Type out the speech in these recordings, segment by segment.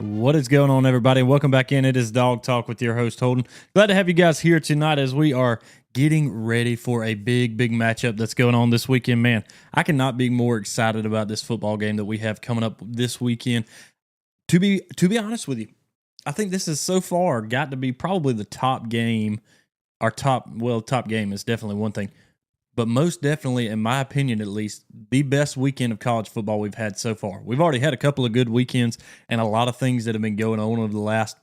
What is going on, everybody? Welcome back in. It is Dog Talk with your host, Holden. Glad to have you guys here tonight as we are getting ready for a big matchup that's going on this weekend. Man, I cannot be more excited about this football game that we have coming up this weekend. To be honest with you, I think this has so far got to be probably the top game. Top game is definitely one thing. But most definitely, in my opinion at least, the best weekend of college football we've had so far. We've already had a couple of good weekends and a lot of things that have been going on over the last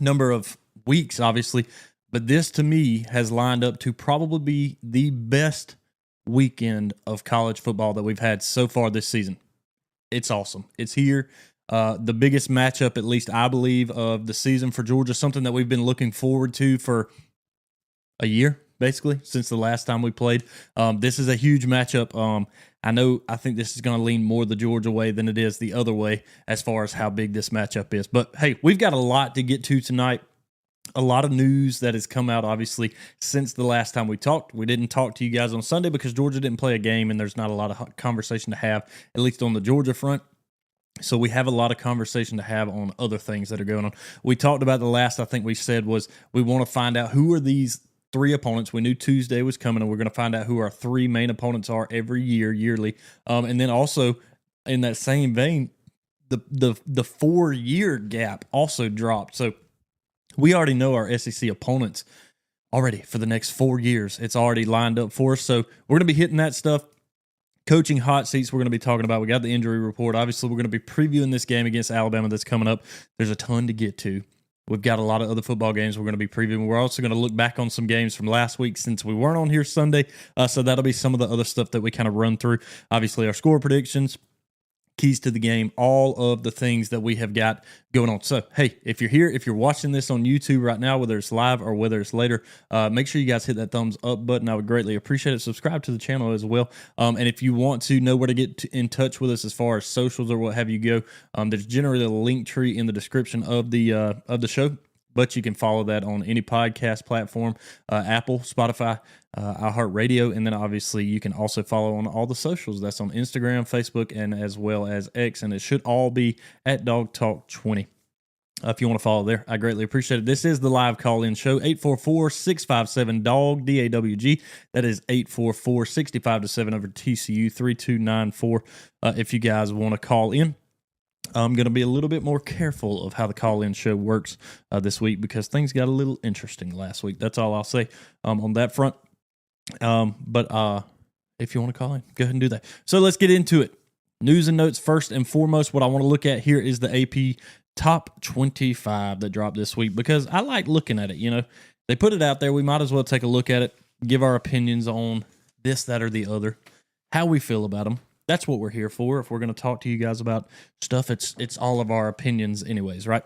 number of weeks, obviously. But this, to me, has lined up to probably be the best weekend of college football that we've had so far this season. It's awesome. It's here. The biggest matchup, at least I believe, of the season for Georgia, something that we've been looking forward to for a year, basically, since the last time we played. This is a huge matchup. I think this is going to lean more the Georgia way than it is the other way as far as how big this matchup is. But, hey, we've got a lot to get to tonight. A lot of news that has come out, obviously, since the last time we talked. We didn't talk to you guys on Sunday because Georgia didn't play a game, and there's not a lot of conversation to have, at least on the Georgia front. So we have a lot of conversation to have on other things that are going on. We talked about the last, I think we said, was we want to find out who are these three opponents. We knew Tuesday was coming, and we're going to find out who our three main opponents are every year, yearly. And then also, in that same vein, the 4-year gap also dropped. So we already know our SEC opponents already for the next 4 years. It's already lined up for us. So we're going to be hitting that stuff. Coaching hot seats we're going to be talking about. We got the injury report. Obviously, we're going to be previewing this game against Alabama that's coming up. There's a ton to get to. We've got a lot of other football games we're going to be previewing. We're also going to look back on some games from last week since we weren't on here Sunday. So that'll be some of the other stuff that we kind of run through. Obviously, our score predictions, keys to the game, all of the things that we have got going on. So, hey, if you're here, if you're watching this on YouTube right now, whether it's live or whether it's later, make sure you guys hit that thumbs up button. I would greatly appreciate it. Subscribe to the channel as well. And if you want to know where to get in touch with us as far as socials or what have you go, there's generally a link tree in the description of the show. But you can follow that on any podcast platform, Apple, Spotify, iHeartRadio, and then obviously you can also follow on all the socials. That's on Instagram, Facebook, and as well as X, and it should all be at Dog Talk 20. If you want to follow there, I greatly appreciate it. This is the live call-in show, 844-657-DAWG, D-A-W-G. That is 844-65-7 over TCU 3294 if you guys want to call in. I'm going to be a little bit more careful of how the call-in show works this week because things got a little interesting last week. That's all I'll say on that front. But if you want to call in, go ahead and do that. So let's get into it. News and notes first and foremost. What I want to look at here is the AP Top 25 that dropped this week because I like looking at it. You know, they put it out there. We might as well take a look at it, give our opinions on this, that, or the other, how we feel about them. That's what we're here for. If we're going to talk to you guys about stuff, it's all of our opinions anyways, right?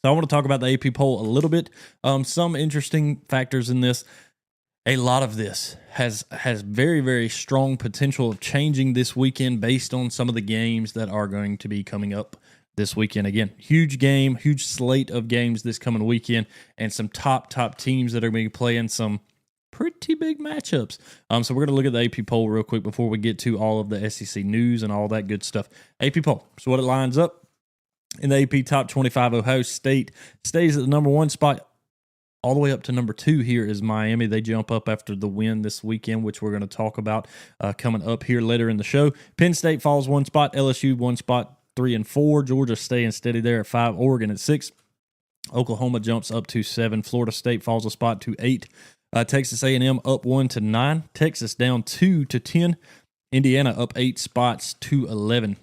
So I want to talk about the AP poll a little bit. Some interesting factors in this. A lot of this has very, very strong potential of changing this weekend based on some of the games that are going to be coming up this weekend. Again, huge game, huge slate of games this coming weekend, and some top teams that are going to be playing some pretty big matchups. So we're going to look at the AP poll real quick before we get to all of the SEC news and all that good stuff. AP poll. So what it lines up in the AP Top 25, Ohio State stays at the number 1 spot. All the way up to number 2 here is Miami. They jump up after the win this weekend, which we're going to talk about coming up here later in the show. Penn State falls 1 spot. LSU 1 spot, 3 and 4. Georgia staying steady there at 5. Oregon at 6. Oklahoma jumps up to 7. Florida State falls a spot to 8. Texas A&M up 1 to 9. Texas down 2 to 10. Indiana up 8 spots to 11.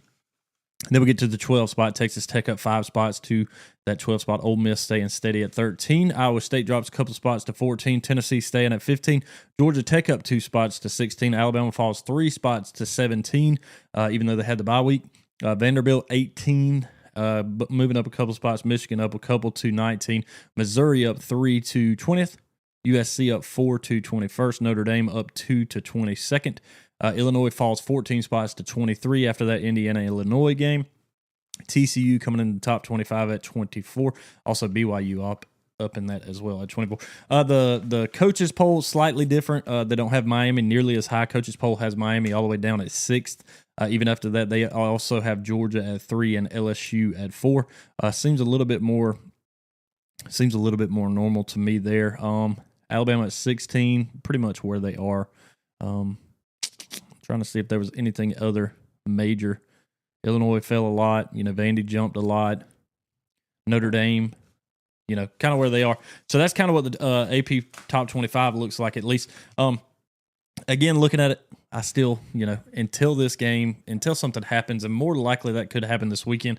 Then we get to the 12 spot. Texas Tech up 5 spots to that 12 spot. Ole Miss staying steady at 13. Iowa State drops a couple spots to 14. Tennessee staying at 15. Georgia Tech up 2 spots to 16. Alabama falls 3 spots to 17, even though they had the bye week. Vanderbilt 18. But moving up a couple spots. Michigan up a couple to 19. Missouri up 3 to 20th. USC up 4 to 21st. Notre Dame up 2 to 22nd. Illinois falls 14 spots to 23 after that Indiana-Illinois game. TCU coming in the top 25 at 24. Also BYU up in that as well at 24. The coaches poll slightly different. They don't have Miami nearly as high. Coaches poll has Miami all the way down at 6th. Even after that, they also have Georgia at 3 and LSU at 4. Seems a little bit more normal to me there. Alabama at 16, pretty much where they are. Trying to see if there was anything other major. Illinois fell a lot. Vandy jumped a lot. Notre Dame, kind of where they are. So that's kind of what the AP Top 25 looks like, at least. Again, looking at it, I still, until something happens, and more likely that could happen this weekend,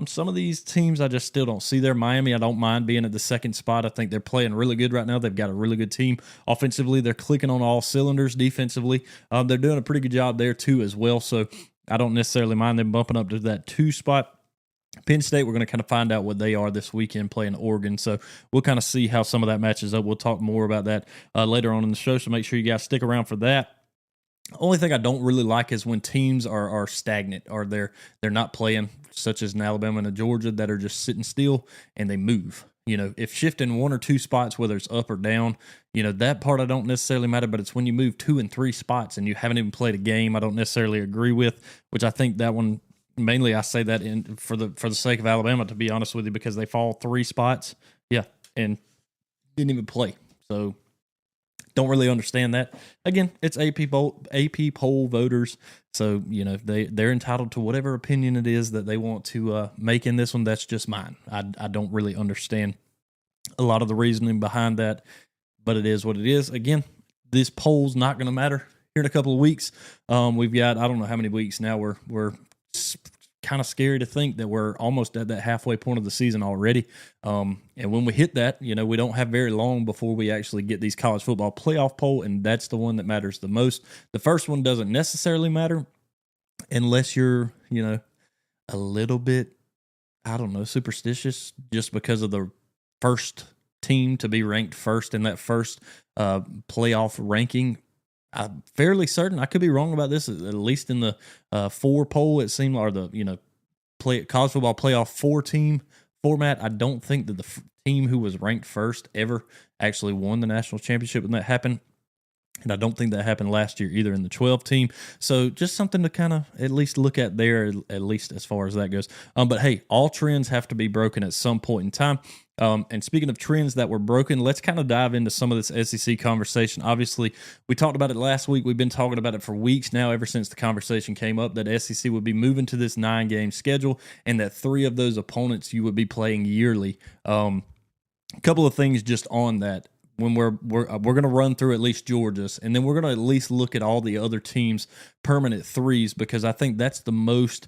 some of these teams I just still don't see there. Miami, I don't mind being at the second spot. I think they're playing really good right now. They've got a really good team. Offensively, they're clicking on all cylinders. Defensively, they're doing a pretty good job there too as well. So I don't necessarily mind them bumping up to that 2 spot. Penn State, we're going to kind of find out what they are this weekend playing Oregon. So we'll kind of see how some of that matches up. We'll talk more about that later on in the show, so make sure you guys stick around for that. Only thing I don't really like is when teams are stagnant, or they're not playing, such as in Alabama and Georgia, that are just sitting still and they move. If shifting 1 or 2 spots, whether it's up or down, that part I don't necessarily matter, but it's when you move 2 and 3 spots and you haven't even played a game, I don't necessarily agree with, which I think that one, mainly I say that for the sake of Alabama, to be honest with you, because they fall 3 spots, and didn't even play. So don't really understand that. Again, it's AP poll voters, so they're entitled to whatever opinion it is that they want to make in this one. That's just mine. I don't really understand a lot of the reasoning behind that, but it is what it is. Again, this poll's not going to matter here in a couple of weeks. We've got, I don't know how many weeks now. We're kind of scary to think that we're almost at that halfway point of the season already. And when we hit that, we don't have very long before we actually get these college football playoff poll, and that's the one that matters the most. The first one doesn't necessarily matter unless you're, a little bit, I don't know, superstitious, just because of the first team to be ranked first in that first playoff ranking. I'm fairly certain, I could be wrong about this, at least in the 4 poll, it seemed, or the college football playoff 4 team format. I don't think that the team who was ranked first ever actually won the national championship when that happened. And I don't think that happened last year either in the 12 team. So just something to kind of at least look at there, at least as far as that goes. But hey, all trends have to be broken at some point in time. And speaking of trends that were broken, let's kind of dive into some of this SEC conversation. Obviously, we talked about it last week. We've been talking about it for weeks now, ever since the conversation came up that SEC would be moving to this 9-game schedule, and that 3 of those opponents you would be playing yearly. A couple of things just on that. When we're going to run through at least Georgia's, and then we're going to at least look at all the other teams' permanent 3s, because I think that's the most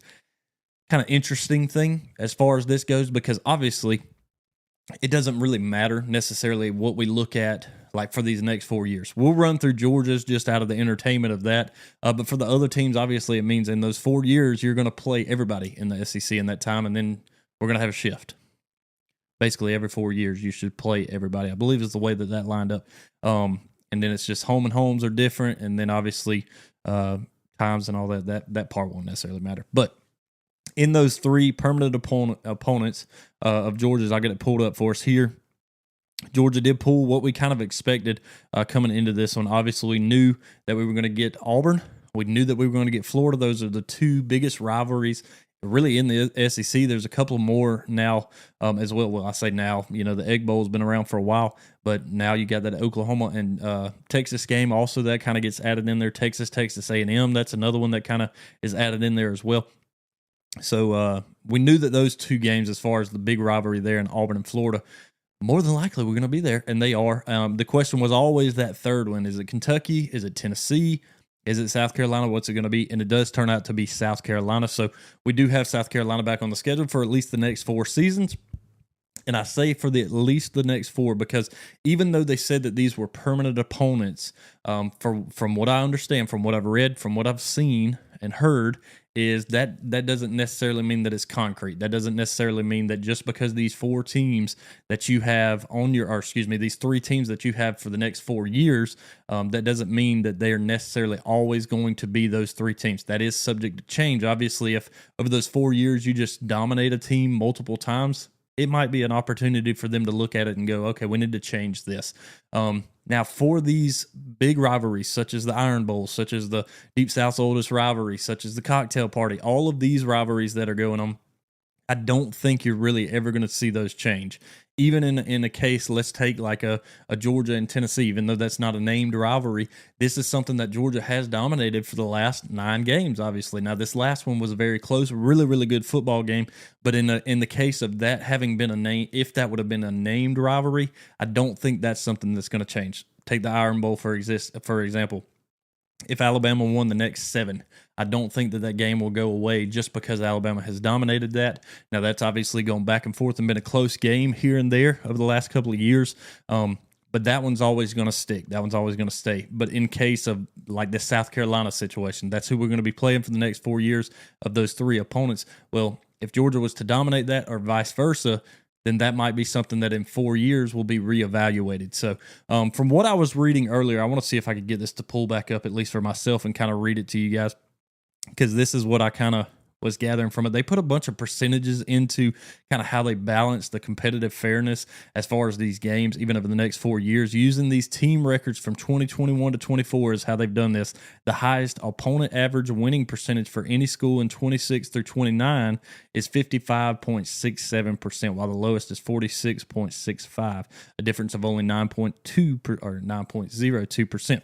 kind of interesting thing as far as this goes, because obviously it doesn't really matter necessarily what we look at like for these next 4 years. We'll run through Georgia's just out of the entertainment of that. But for the other teams, obviously it means in those 4 years, you're going to play everybody in the SEC in that time, and then we're going to have a shift. Basically, every 4 years, you should play everybody. I believe is the way that lined up. And then it's just home and homes are different. And then obviously times and all that part won't necessarily matter. But in those 3 permanent opponents of Georgia's, I got it pulled up for us here. Georgia did pull what we kind of expected coming into this one. Obviously, we knew that we were going to get Auburn. We knew that we were going to get Florida. Those are the 2 biggest rivalries really in the SEC. There's a couple more now as well. Well, I say now, the Egg Bowl's been around for a while, but now you got that Oklahoma and Texas game. Also, that kind of gets added in there. Texas A&M, that's another one that kind of is added in there as well. So we knew that those 2 games, as far as the big rivalry there in Auburn and Florida, more than likely we're going to be there, and they are. The question was always that third one. Is it Kentucky? Is it Tennessee? Is it South Carolina? What's it going to be? And it does turn out to be South Carolina. So we do have South Carolina back on the schedule for at least the next 4 seasons. And I say for at least the next 4 because even though they said that these were permanent opponents, from what I understand, from what I've read, from what I've seen and heard, is that doesn't necessarily mean that it's concrete. That doesn't necessarily mean that just because these 4 teams that you have on these 3 teams that you have for the next 4 years, that doesn't mean that they are necessarily always going to be those 3 teams. That is subject to change. Obviously, if over those 4 years you just dominate a team multiple times, it might be an opportunity for them to look at it and go, okay, we need to change this. Now, for these big rivalries, such as the Iron Bowl, such as the Deep South's oldest rivalry, such as the Cocktail Party, all of these rivalries that are going on, I don't think you're really ever going to see those change. Even in a case, let's take like a Georgia and Tennessee, even though that's not a named rivalry, this is something that Georgia has dominated for the last 9 games, obviously. Now, this last one was a very close, really, really good football game. But in the case of that having been a name, if that would have been a named rivalry, I don't think that's something that's going to change. Take the Iron Bowl, for example. If Alabama won the next 7, I don't think that game will go away just because Alabama has dominated that. Now, that's obviously gone back and forth and been a close game here and there over the last couple of years. But that one's always going to stick. That one's always going to stay. But in case of like the South Carolina situation, that's who we're going to be playing for the next 4 years of those 3 opponents. Well, if Georgia was to dominate that or vice versa, then that might be something that in 4 years will be reevaluated. So from what I was reading earlier, I want to see if I could get this to pull back up, at least for myself, and kind of read it to you guys, because this is what I kind of was gathering from it. They put a bunch of percentages into kind of how they balance the competitive fairness as far as these games, even over the next 4 years, using these team records from 2021 to 24 is how they've done this. The highest opponent average winning percentage for any school in 26 through 29 is 55.67%, while the lowest is 46.65, a difference of only 9.02%.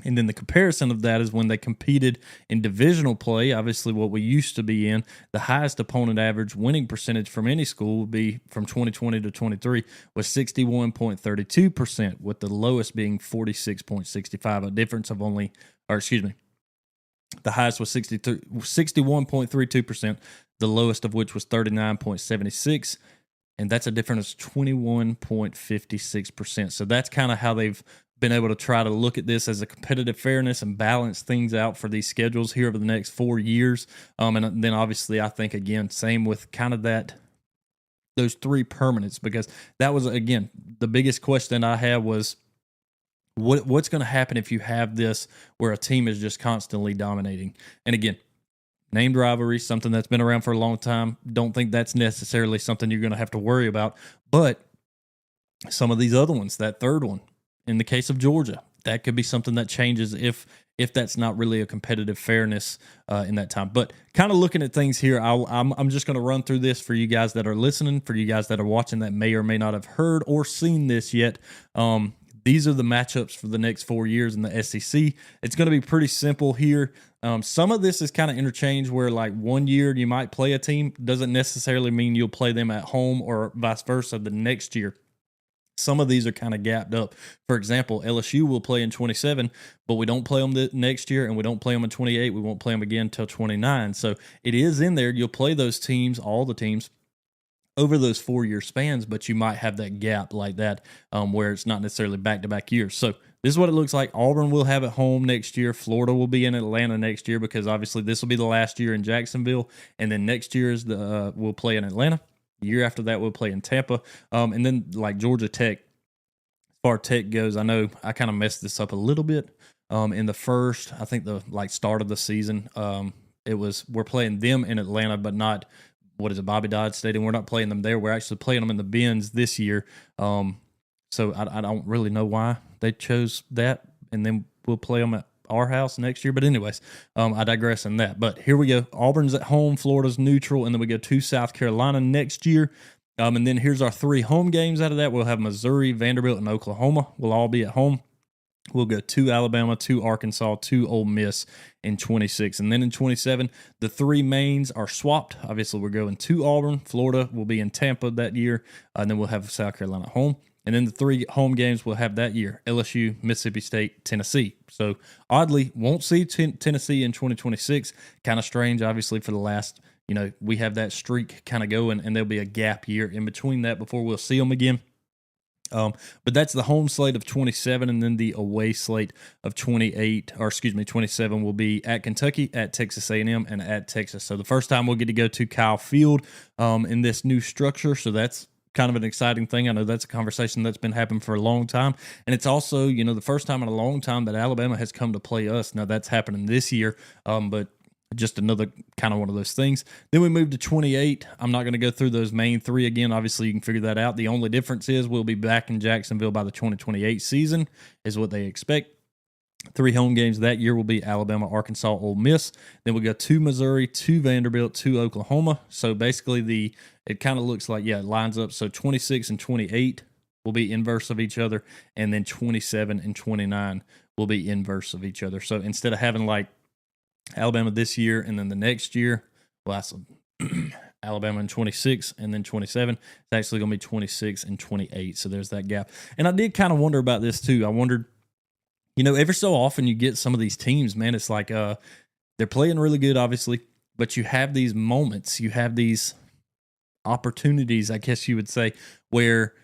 And then the comparison of that is when they competed in divisional play, obviously what we used to be in, the highest opponent average winning percentage from any school would be from 2020 to 23 was 61.32%, with the lowest being 46.65, a difference of only, the highest was 61.32%, the lowest of which was 39.76%. And that's a difference of 21.56%. So that's kind of how they've been able to try to look at this as a competitive fairness and balance things out for these schedules here over the next 4 years. And then obviously I think, again, same with kind of those 3 permanents, because that was, again, the biggest question I had was what's going to happen if you have this where a team is just constantly dominating. And again, named rivalry, something that's been around for a long time. Don't think that's necessarily something you're going to have to worry about. But some of these other ones, that third one, in the case of Georgia, that could be something that changes if that's not really a competitive fairness in that time. But kind of looking at things here, I'm just going to run through this for you guys that are listening, for you guys that are watching that may or may not have heard or seen this yet. These are the matchups for the next 4 years in the SEC. It's going to be pretty simple here. Some of this is kind of interchange where like 1 year you might play a team. Doesn't necessarily mean you'll play them at home or vice versa the next year. Some of these are kind of gapped up. For example, LSU will play in 27, but we don't play them the next year, and we don't play them in 28. We won't play them again until 29. So it is in there. You'll play those teams, all the teams, over those 4 year spans, but you might have that gap like that where it's not necessarily back-to-back years. So this is what it looks like. Auburn will have it home next year. Florida will be in Atlanta next year, because obviously this will be the last year in Jacksonville, and then next year is we'll play in Atlanta. The year after that, we'll play in Tampa. And then like Georgia Tech, as far as Tech goes, I know I kind of messed this up a little bit. In the first, I think the start of the season, we're playing them in Atlanta, but not, Bobby Dodd Stadium. We're not playing them there. We're actually playing them in the Benz this year. So I don't really know why they chose that. And then we'll play them at our house next year. But anyways, I digress in that. But here we go. Auburn's at home, Florida's neutral, and then we go to South Carolina next year. And then here's our 3 home games out of that. We'll have Missouri, Vanderbilt, and Oklahoma. We'll all be at home. We'll go to Alabama, to Arkansas, to Ole Miss in 26. And then in 27, the 3 mains are swapped. Obviously, we're going to Auburn. Florida will be in Tampa that year. And then we'll have South Carolina home. And then the 3 home games we'll have that year: LSU, Mississippi State, Tennessee. So oddly, won't see Tennessee in 2026. Kind of strange, obviously, for the last, we have that streak kind of going, and there'll be a gap year in between that before we'll see them again. But that's the home slate of 27, and then the away slate of 27 will be at Kentucky, at Texas A&M, and at Texas. So the first time we'll get to go to Kyle Field in this new structure. So that's kind of an exciting thing. I know that's a conversation that's been happening for a long time. And it's also, the first time in a long time that Alabama has come to play us. Now that's happening this year. But just another kind of one of those things. Then we move to 28. I'm not going to go through those main three again. Obviously, you can figure that out. The only difference is we'll be back in Jacksonville by the 2028 season, is what they expect. 3 home games that year will be Alabama, Arkansas, Ole Miss. Then we go to Missouri, to Vanderbilt, to Oklahoma. So basically, it kind of looks like, it lines up. So 26 and 28 will be inverse of each other, and then 27 and 29 will be inverse of each other. So instead of having like Alabama this year and then the next year, well, that's Alabama in 26 and then 27. It's actually going to be 26 and 28. So there's that gap. And I did kind of wonder about this too. I wondered, every so often you get some of these teams, man, it's like they're playing really good, obviously, but you have these moments, you have these opportunities, I guess you would say, where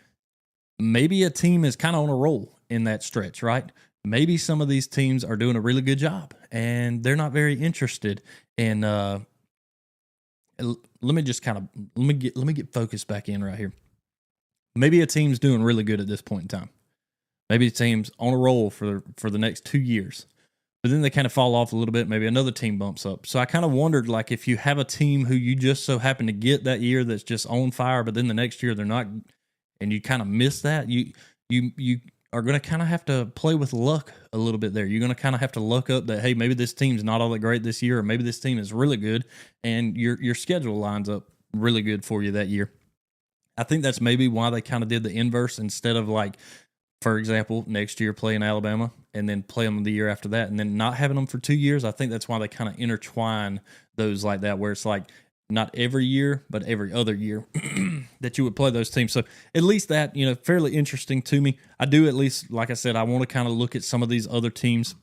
maybe a team is kind of on a roll in that stretch, right? Maybe some of these teams are doing a really good job and they're not very interested in let me get focused back in right here. Maybe a team's doing really good at this point in time. Maybe a team's on a roll for the next 2 years. But then they kind of fall off a little bit. Maybe another team bumps up. So I kind of wondered, like, if you have a team who you just so happen to get that year that's just on fire, but then the next year they're not, and you kind of miss that, you are going to kind of have to play with luck a little bit there. You're going to kind of have to luck up that, hey, maybe this team's not all that great this year, or maybe this team is really good, and your schedule lines up really good for you that year. I think that's maybe why they kind of did the inverse instead of, like, for example, next year playing Alabama and then play them the year after that and then not having them for 2 years. I think that's why they kind of intertwine those like that, where it's like not every year, but every other year that you would play those teams. So at least that, fairly interesting to me. I do, at least, like I said, I want to kind of look at some of these other teams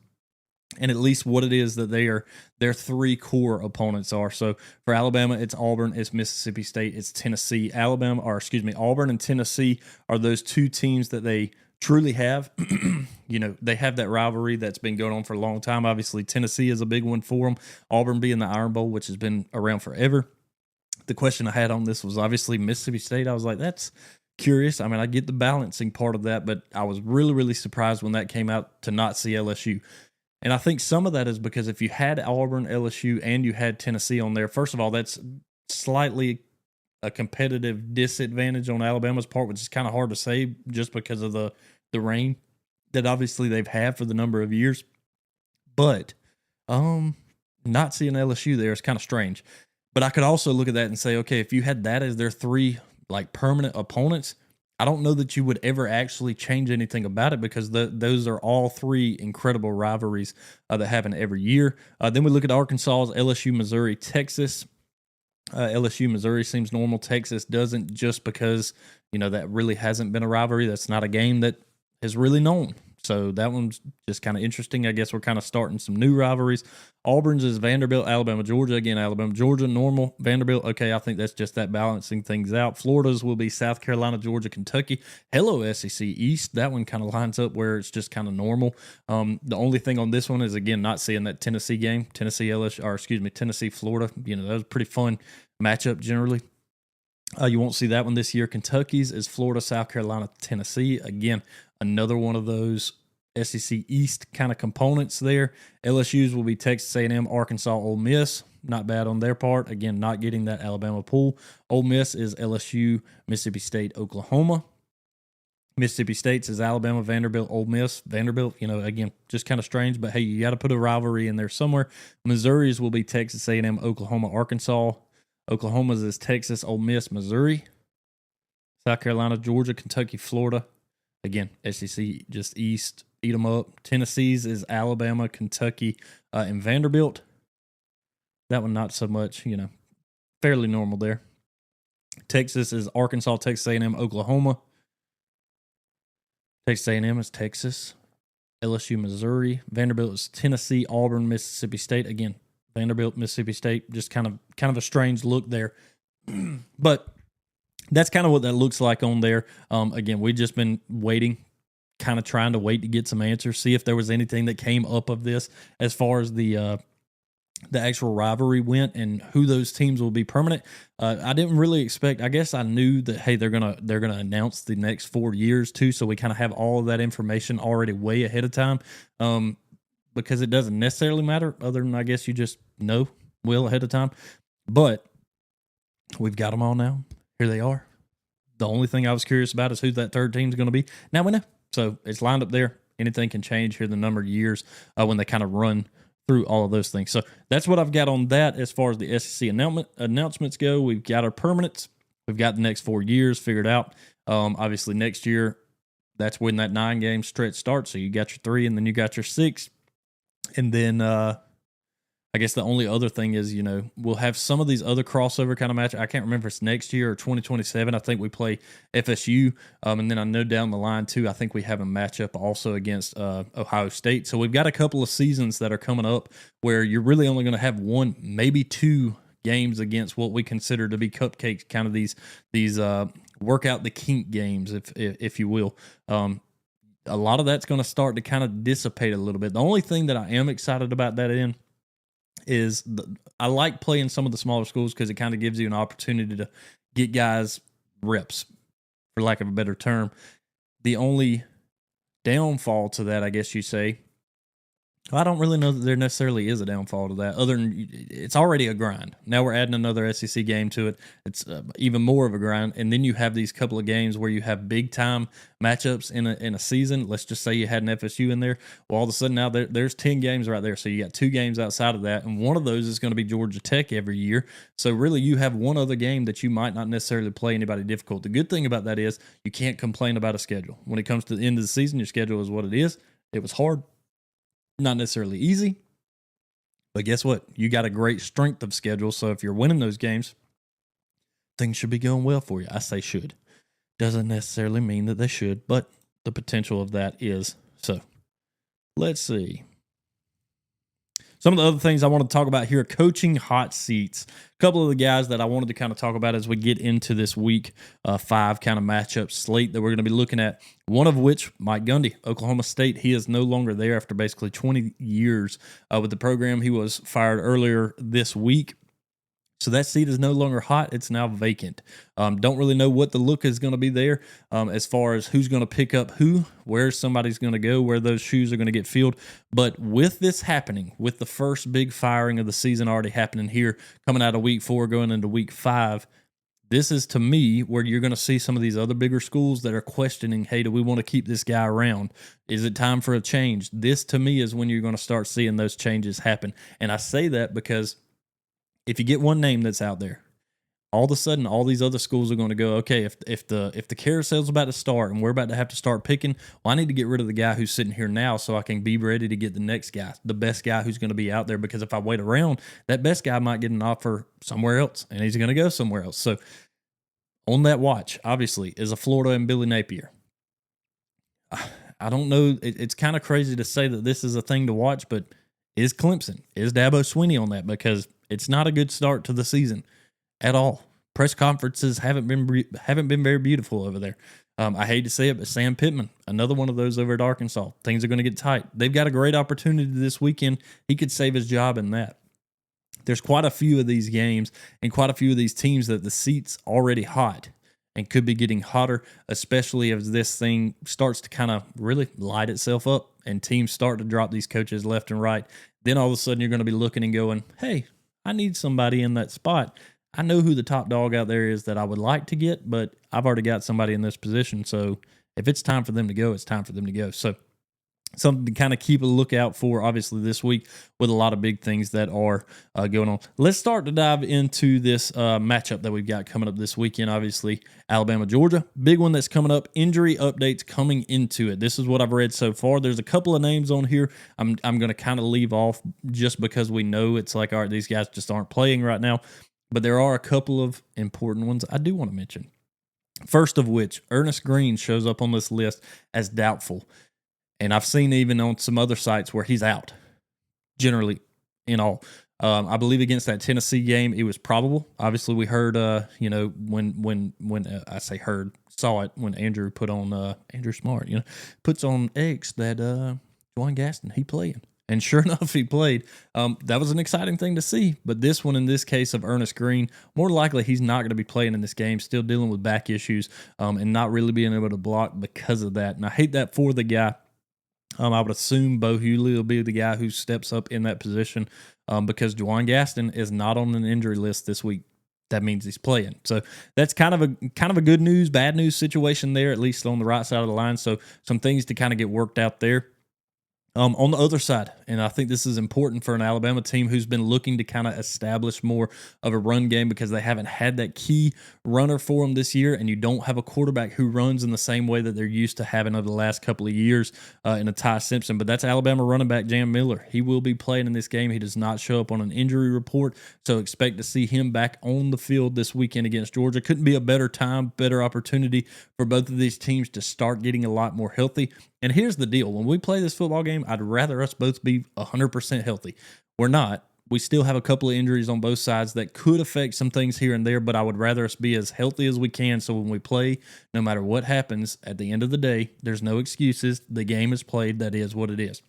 and at least what it is that their 3 core opponents are. So for Alabama, it's Auburn, it's Mississippi State, it's Tennessee. Auburn and Tennessee are those 2 teams that they truly have. They have that rivalry that's been going on for a long time. Obviously, Tennessee is a big one for them. Auburn being the Iron Bowl, which has been around forever. The question I had on this was obviously Mississippi State. I was like, that's curious. I mean, I get the balancing part of that, but I was really, really surprised when that came out to not see LSU. And I think some of that is because if you had Auburn, LSU, and you had Tennessee on there, first of all, that's slightly a competitive disadvantage on Alabama's part, which is kind of hard to say just because of the reign that obviously they've had for the number of years. But not seeing LSU there is kind of strange. But I could also look at that and say, okay, if you had that as their 3 like permanent opponents, I don't know that you would ever actually change anything about it, because those are all 3 incredible rivalries that happen every year. Then we look at Arkansas's, LSU, Missouri, Texas. LSU, Missouri seems normal. Texas doesn't, just because, that really hasn't been a rivalry. That's not a game that is really known. So that one's just kind of interesting. I guess we're kind of starting some new rivalries. Auburn's is Vanderbilt, Alabama, Georgia. Again, Alabama, Georgia, normal. Vanderbilt, okay, I think that's just that balancing things out. Florida's will be South Carolina, Georgia, Kentucky. Hello, SEC East. That one kind of lines up where it's just kind of normal. The only thing on this one is, again, not seeing that Tennessee game, Tennessee, Florida. That was a pretty fun matchup generally. You won't see that one this year. Kentucky's is Florida, South Carolina, Tennessee. Again, another one of those SEC East kind of components there. LSU's will be Texas A&M, Arkansas, Ole Miss. Not bad on their part. Again, not getting that Alabama pool. Ole Miss is LSU, Mississippi State, Oklahoma. Mississippi State's is Alabama, Vanderbilt, Ole Miss. Vanderbilt, again, just kind of strange, but hey, you got to put a rivalry in there somewhere. Missouri's will be Texas A&M, Oklahoma, Arkansas. Oklahoma's is Texas, Ole Miss, Missouri. South Carolina, Georgia, Kentucky, Florida. Again, SEC just East, eat them up. Tennessee's is Alabama, Kentucky, and Vanderbilt. That one not so much, fairly normal there. Texas is Arkansas, Texas A&M, Oklahoma. Texas A&M is Texas. LSU, Missouri. Vanderbilt is Tennessee, Auburn, Mississippi State. Again, Vanderbilt, Mississippi State, just kind of a strange look there. But that's kind of what that looks like on there. Again, we've just been waiting, kind of trying to wait to get some answers, see if there was anything that came up of this as far as the actual rivalry went and who those teams will be permanent. I didn't really expect. I guess I knew that, hey, they're gonna announce the next 4 years too, so we kind of have all of that information already way ahead of time. Because it doesn't necessarily matter, other than I guess you just know will ahead of time. But we've got them all now. Here they are. The only thing I was curious about is who that third team is going to be. Now we know. So it's lined up there. Anything can change here the number of years when they kind of run through all of those things. So that's what I've got on that as far as the SEC announcements go. We've got our permanents. We've got the next 4 years figured out. Obviously, next year, that's when that 9-game stretch starts. So you got your 3, and then you got your 6. And then I guess the only other thing is, we'll have some of these other crossover kind of matches. I can't remember if it's next year or 2027. I think we play FSU. And then I know down the line, too, I think we have a matchup also against Ohio State. So we've got a couple of seasons that are coming up where you're really only going to have 1, maybe 2 games against what we consider to be cupcakes, kind of these work out the kink games, if you will. A lot of that's going to start to kind of dissipate a little bit. The only thing that I am excited about that is I like playing some of the smaller schools because it kind of gives you an opportunity to get guys reps, for lack of a better term. The only downfall to that, I guess you say, I don't really know that there necessarily is a downfall to that, other than it's already a grind. Now we're adding another SEC game to it. It's even more of a grind. And then you have these couple of games where you have big-time matchups in a season. Let's just say you had an FSU in there. Well, all of a sudden now there's 10 games right there. So you got 2 games outside of that, and one of those is going to be Georgia Tech every year. So really you have one other game that you might not necessarily play anybody difficult. The good thing about that is you can't complain about a schedule. When it comes to the end of the season, your schedule is what it is. It was hard. Not necessarily easy, but guess what? You got a great strength of schedule. So if you're winning those games, things should be going well for you. I say should. Doesn't necessarily mean that they should, but the potential of that is. So let's see. Some of the other things I want to talk about here, coaching hot seats. A couple of the guys that I wanted to kind of talk about as we get into this week 5 kind of matchup slate that we're going to be looking at. One of which, Mike Gundy, Oklahoma State. He is no longer there after basically 20 years with the program. He was fired earlier this week. So that seat is no longer hot. It's now vacant. Don't really know what the look is going to be there as far as who's going to pick up who, where somebody's going to go, where those shoes are going to get filled. But with this happening, with the first big firing of the season already happening here, coming out of week 4, going into week 5, this is, to me, where you're going to see some of these other bigger schools that are questioning, hey, do we want to keep this guy around? Is it time for a change? This, to me, is when you're going to start seeing those changes happen. And I say that because if you get one name that's out there, all of a sudden, all these other schools are going to go, okay, if the carousel's about to start and we're about to have to start picking, well, I need to get rid of the guy who's sitting here now so I can be ready to get the next guy, the best guy who's going to be out there. Because if I wait around, that best guy might get an offer somewhere else, and he's going to go somewhere else. So on that watch, obviously, is a Florida and Billy Napier. I don't know. It's kind of crazy to say that this is a thing to watch, but is Clemson, is Dabo Swinney on that? Because it's not a good start to the season at all. Press conferences haven't been very beautiful over there. I hate to say it, but Sam Pittman, another one of those over at Arkansas. Things are going to get tight. They've got a great opportunity this weekend. He could save his job in that. There's quite a few of these games and quite a few of these teams that the seat's already hot and could be getting hotter, especially as this thing starts to kind of really light itself up and teams start to drop these coaches left and right. Then all of a sudden you're going to be looking and going, hey, I need somebody in that spot. I know who the top dog out there is that I would like to get, but I've already got somebody in this position. So if it's time for them to go, it's time for them to go. So something to kind of keep a lookout for, obviously, this week with a lot of big things that are going on. Let's start to dive into this matchup that we've got coming up this weekend. Obviously, Alabama, Georgia. Big one that's coming up. Injury updates coming into it. This is what I've read so far. There's a couple of names on here I'm going to kind of leave off just because we know it's like, all right, these guys just aren't playing right now. But there are a couple of important ones I do want to mention. First of which, Ernest Green shows up on this list as doubtful. And I've seen even on some other sites where he's out, generally in all. I believe against that Tennessee game, it was probable. Obviously, we heard, when I say heard, saw it when Andrew put on, Andrew Smart, puts on X that Juwan Gaston, he played. And sure enough, he played. That was an exciting thing to see. But this one, in this case of Ernest Green, more likely he's not going to be playing in this game, still dealing with back issues and not really being able to block because of that. And I hate that for the guy. I would assume Bo Hughley will be the guy who steps up in that position because Juwan Gaston is not on an injury list this week. That means he's playing. So that's kind of a good news, bad news situation there, at least on the right side of the line. So some things to kind of get worked out there. On the other side, and I think this is important for an Alabama team who's been looking to kind of establish more of a run game because they haven't had that key runner for them this year, and you don't have a quarterback who runs in the same way that they're used to having over the last couple of years in a Ty Simpson. But that's Alabama running back Jam Miller. He will be playing in this game. He does not show up on an injury report, so expect to see him back on the field this weekend against Georgia. Couldn't be a better time, better opportunity for both of these teams to start getting a lot more healthy. And here's the deal. When we play this football game, I'd rather us both be 100% healthy. We're not. We still have a couple of injuries on both sides that could affect some things here and there, but I would rather us be as healthy as we can so when we play, no matter what happens, at the end of the day, there's no excuses. The game is played. That is what it is.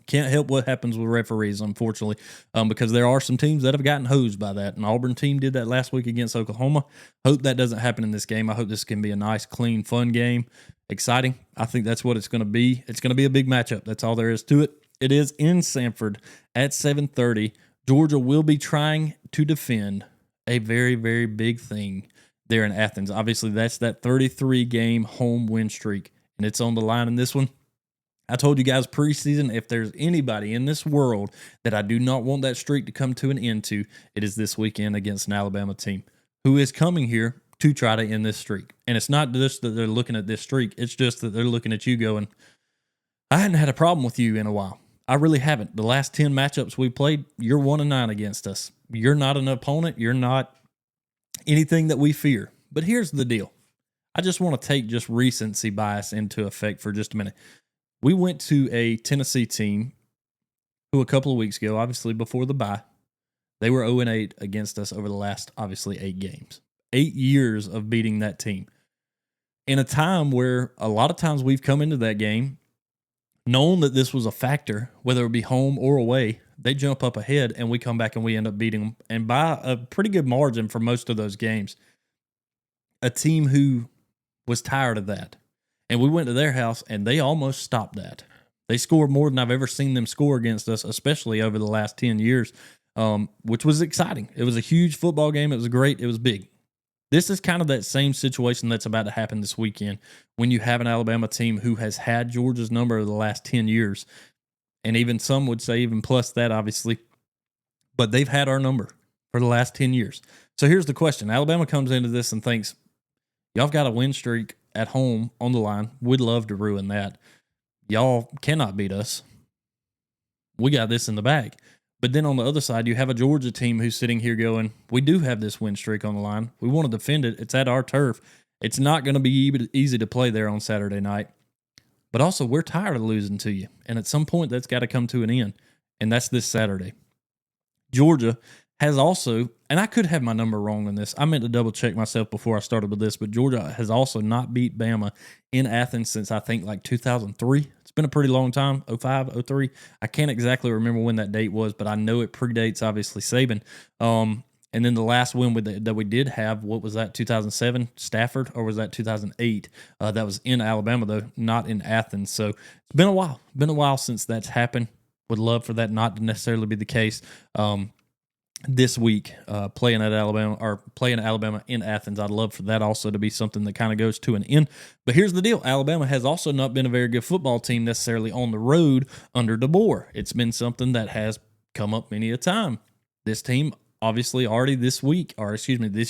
Can't help what happens with referees, unfortunately, because there are some teams that have gotten hosed by that. An Auburn team did that last week against Oklahoma. Hope that doesn't happen in this game. I hope this can be a nice, clean, fun game. Exciting. I think that's what it's going to be. It's going to be a big matchup. That's all there is to it. It is in Sanford at 7:30. Georgia will be trying to defend a very, very big thing there in Athens. Obviously, that's that 33-game home win streak, and it's on the line in this one. I told you guys preseason, if there's anybody in this world that I do not want that streak to come to an end to, it is this weekend against an Alabama team who is coming here to try to end this streak. And it's not just that they're looking at this streak. It's just that they're looking at you going, I hadn't had a problem with you in a while. I really haven't. The last 10 matchups we played, you're 1-9 against us. You're not an opponent. You're not anything that we fear. But here's the deal. I just want to take just recency bias into effect for just a minute. We went to a Tennessee team who a couple of weeks ago, obviously before the bye, they were 0-8 against us over the last, obviously, 8 games. 8 years of beating that team. In a time where a lot of times we've come into that game knowing that this was a factor, whether it be home or away, they jump up ahead and we come back and we end up beating them. And by a pretty good margin for most of those games. A team who was tired of that. And we went to their house, and they almost stopped that. They scored more than I've ever seen them score against us, especially over the last 10 years, which was exciting. It was a huge football game. It was great. It was big. This is kind of that same situation that's about to happen this weekend when you have an Alabama team who has had Georgia's number over the last 10 years, and even some would say even plus that, obviously. But they've had our number for the last 10 years. So here's the question. Alabama comes into this and thinks, y'all got a win streak at home on the line. We'd love to ruin that. Y'all cannot beat us. We got this in the bag. But then on the other side, you have a Georgia team who's sitting here going, we do have this win streak on the line. We want to defend it. It's at our turf. It's not going to be easy to play there on Saturday night. But also, we're tired of losing to you. And at some point, that's got to come to an end. And that's this Saturday. Georgia has also, and I could have my number wrong on this. I meant to double check myself before I started with this, but Georgia has also not beat Bama in Athens since I think like 2003. It's been a pretty long time, 05, 03. I can't exactly remember when that date was, but I know it predates, obviously, Saban. And then the last win that we did have, what was that, 2007, Stafford, or was that 2008? That was in Alabama, though, not in Athens. So it's been a while. Been a while since that's happened. Would love for that not to necessarily be the case. This week, playing at Alabama in Athens. I'd love for that also to be something that kind of goes to an end. But here's the deal. Alabama has also not been a very good football team necessarily on the road under DeBoer. It's been something that has come up many a time. This team obviously already this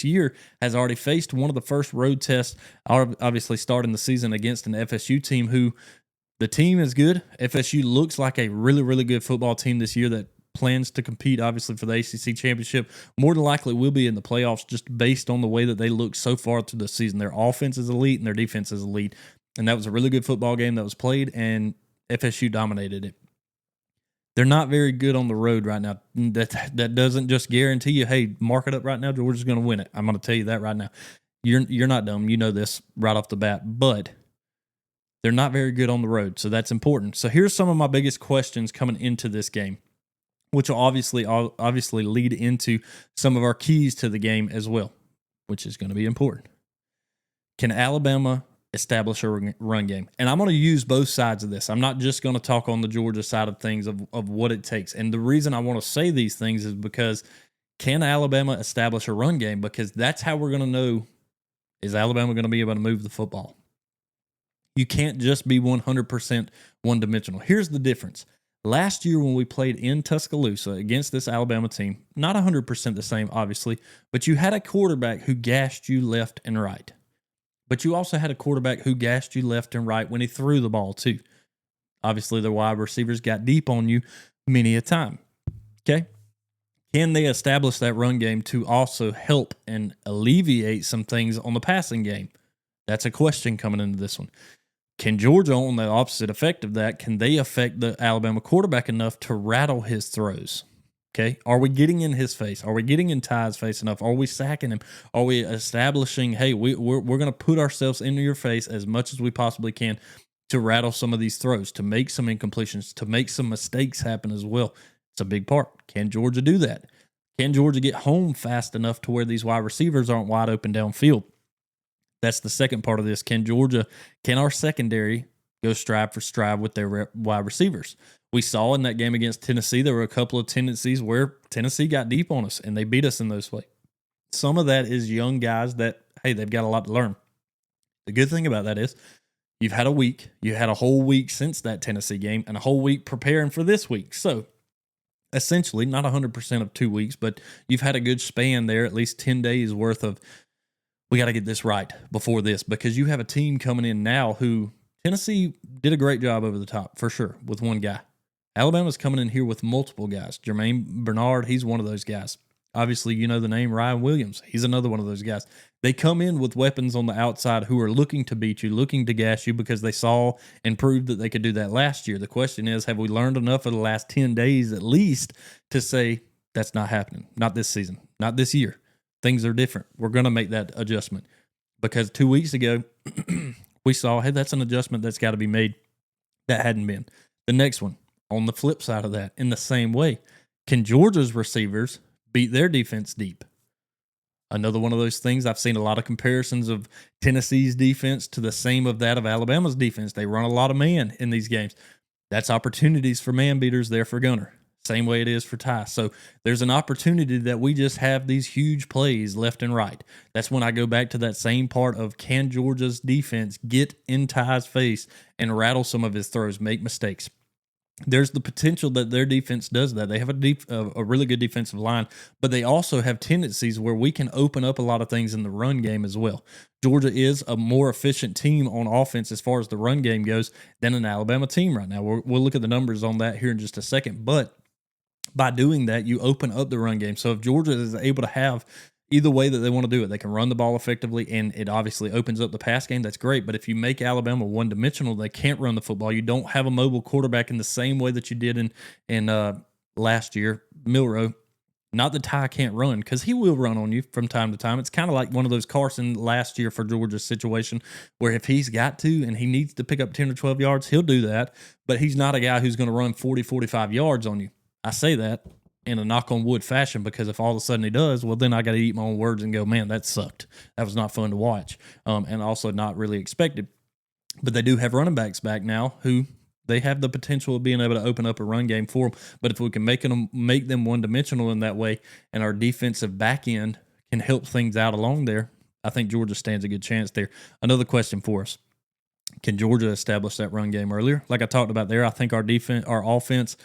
year has already faced one of the first road tests, obviously starting the season against an FSU team who the team is good. FSU looks like a really, really good football team this year that plans to compete, obviously, for the ACC championship. More than likely will be in the playoffs just based on the way that they look so far through the season. Their offense is elite and their defense is elite. And that was a really good football game that was played, and FSU dominated it. They're not very good on the road right now. That doesn't just guarantee you, hey, mark it up right now, Georgia's going to win it. I'm going to tell you that right now. You're not dumb. You know this right off the bat. But they're not very good on the road, so that's important. So here's some of my biggest questions coming into this game, which will obviously lead into some of our keys to the game as well, which is going to be important. Can Alabama establish a run game. And I'm going to use both sides of this. I'm not just going to talk on the Georgia side of things of what it takes. And the reason I want to say these things is because can Alabama establish a run game? Because that's how we're going to know, is Alabama going to be able to move the football? You can't just be 100% one-dimensional. Here's the difference. Last year when we played in Tuscaloosa against this Alabama team, not 100% the same, obviously, but you had a quarterback who gashed you left and right. But you also had a quarterback who gashed you left and right when he threw the ball too. Obviously, the wide receivers got deep on you many a time. Okay? Can they establish that run game to also help and alleviate some things on the passing game? That's a question coming into this one. Can Georgia, on the opposite effect of that, can they affect the Alabama quarterback enough to rattle his throws? Okay, are we getting in his face? Are we getting in Ty's face enough? Are we sacking him? Are we establishing, hey, we're going to put ourselves into your face as much as we possibly can to rattle some of these throws, to make some incompletions, to make some mistakes happen as well? It's a big part. Can Georgia do that? Can Georgia get home fast enough to where these wide receivers aren't wide open downfield? That's the second part of this. Can our secondary go stride for stride with their wide receivers? We saw in that game against Tennessee, there were a couple of tendencies where Tennessee got deep on us and they beat us in those ways. Some of that is young guys that, hey, they've got a lot to learn. The good thing about that is you've had a week. You had a whole week since that Tennessee game and a whole week preparing for this week. So essentially, not 100% of 2 weeks, but you've had a good span there, at least 10 days worth of, we got to get this right before this, because you have a team coming in now who Tennessee did a great job over the top, for sure, with one guy. Alabama's coming in here with multiple guys. Jermaine Bernard, he's one of those guys. Obviously, you know the name Ryan Williams. He's another one of those guys. They come in with weapons on the outside who are looking to beat you, looking to gas you, because they saw and proved that they could do that last year. The question is, have we learned enough of the last 10 days at least to say that's not happening? Not this season, not this year. Things are different. We're going to make that adjustment, because 2 weeks ago we saw, hey, that's an adjustment that's got to be made. That hadn't been. The next one, on the flip side of that, in the same way, can Georgia's receivers beat their defense deep? Another one of those things. I've seen a lot of comparisons of Tennessee's defense to the same of that of Alabama's defense. They run a lot of man in these games. That's opportunities for man beaters there for Gunner. Same way it is for Ty. So there's an opportunity that we just have these huge plays left and right. That's when I go back to that same part of, can Georgia's defense get in Ty's face and rattle some of his throws, make mistakes? There's the potential that their defense does that. They have a really good defensive line, but they also have tendencies where we can open up a lot of things in the run game as well. Georgia is a more efficient team on offense as far as the run game goes than an Alabama team right now. We'll look at the numbers on that here in just a second, but by doing that, you open up the run game. So if Georgia is able to have either way that they want to do it, they can run the ball effectively, and it obviously opens up the pass game. That's great. But if you make Alabama one-dimensional, they can't run the football. You don't have a mobile quarterback in the same way that you did in last year, Milroe. Not that Ty can't run, because he will run on you from time to time. It's kind of like one of those Carson last year for Georgia's situation, where if he's got to and he needs to pick up 10 or 12 yards, he'll do that. But he's not a guy who's going to run 40, 45 yards on you. I say that in a knock on wood fashion, because if all of a sudden he does, well, then I got to eat my own words and go, man, that sucked. That was not fun to watch, and also not really expected. But they do have running backs back now who they have the potential of being able to open up a run game for them. But if we can make them one-dimensional in that way, and our defensive back end can help things out along there, I think Georgia stands a good chance there. Another question for us. Can Georgia establish that run game earlier? Like I talked about there, I think our offense,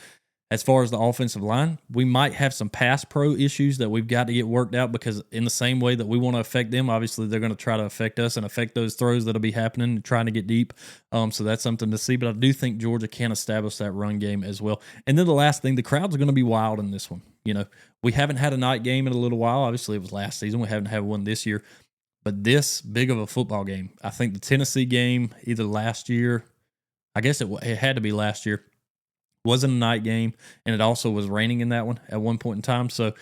as far as the offensive line, we might have some pass pro issues that we've got to get worked out, because in the same way that we want to affect them, obviously they're going to try to affect us and affect those throws that'll be happening and trying to get deep. So that's something to see. But I do think Georgia can establish that run game as well. And then the last thing, the crowds are going to be wild in this one. You know, we haven't had a night game in a little while. Obviously, it was last season. We haven't had one this year. But this big of a football game, I think the Tennessee game, either last year, I guess it had to be last year, wasn't a night game, and it also was raining in that one at one point in time. So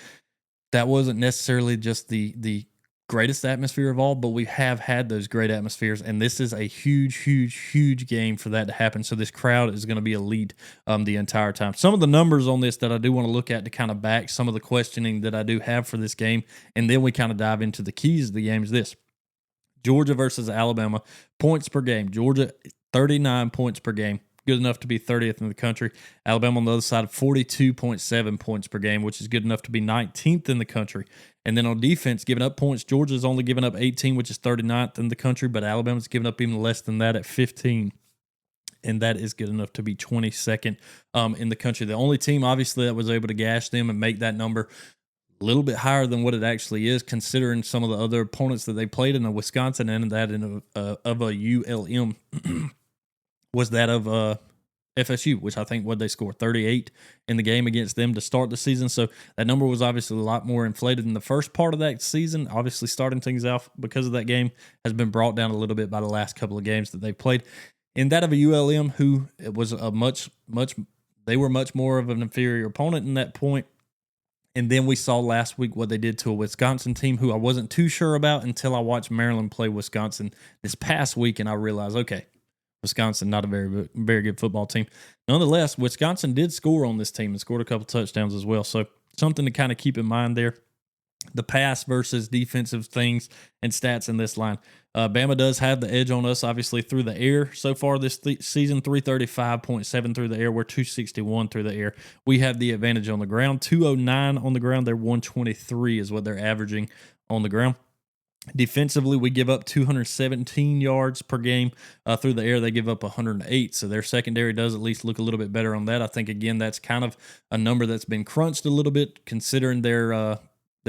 that wasn't necessarily just the greatest atmosphere of all, but we have had those great atmospheres, and this is a huge, huge, huge game for that to happen. So this crowd is going to be elite the entire time. Some of the numbers on this that I do want to look at to kind of back some of the questioning that I do have for this game, and then we kind of dive into the keys of the game is this. Georgia versus Alabama, points per game. Georgia, 39 points per game. Good enough to be 30th in the country. Alabama on the other side, 42.7 points per game, which is good enough to be 19th in the country. And then on defense, giving up points, Georgia's only giving up 18, which is 39th in the country, but Alabama's giving up even less than that at 15. And that is good enough to be 22nd in the country. The only team, obviously, that was able to gash them and make that number a little bit higher than what it actually is, considering some of the other opponents that they played in Wisconsin and that of a ULM was that of FSU, which I think they score 38 in the game against them to start the season. So that number was obviously a lot more inflated in the first part of that season. Obviously, starting things off because of that game has been brought down a little bit by the last couple of games that they've played. In that of a ULM, who was they were much more of an inferior opponent in that point. And then we saw last week what they did to a Wisconsin team who I wasn't too sure about until I watched Maryland play Wisconsin this past week, and I realized, okay, Wisconsin, not a very good football team. Nonetheless, Wisconsin did score on this team and scored a couple touchdowns as well. So something to kind of keep in mind there. The pass versus defensive things and stats in this line. Bama does have the edge on us, obviously, through the air so far this season, 335.7 through the air. We're 261 through the air. We have the advantage on the ground, 209 on the ground. They're 123 is what they're averaging on the ground. Defensively, we give up 217 yards per game. Through the air, they give up 108. So their secondary does at least look a little bit better on that. I think, again, that's kind of a number that's been crunched a little bit considering their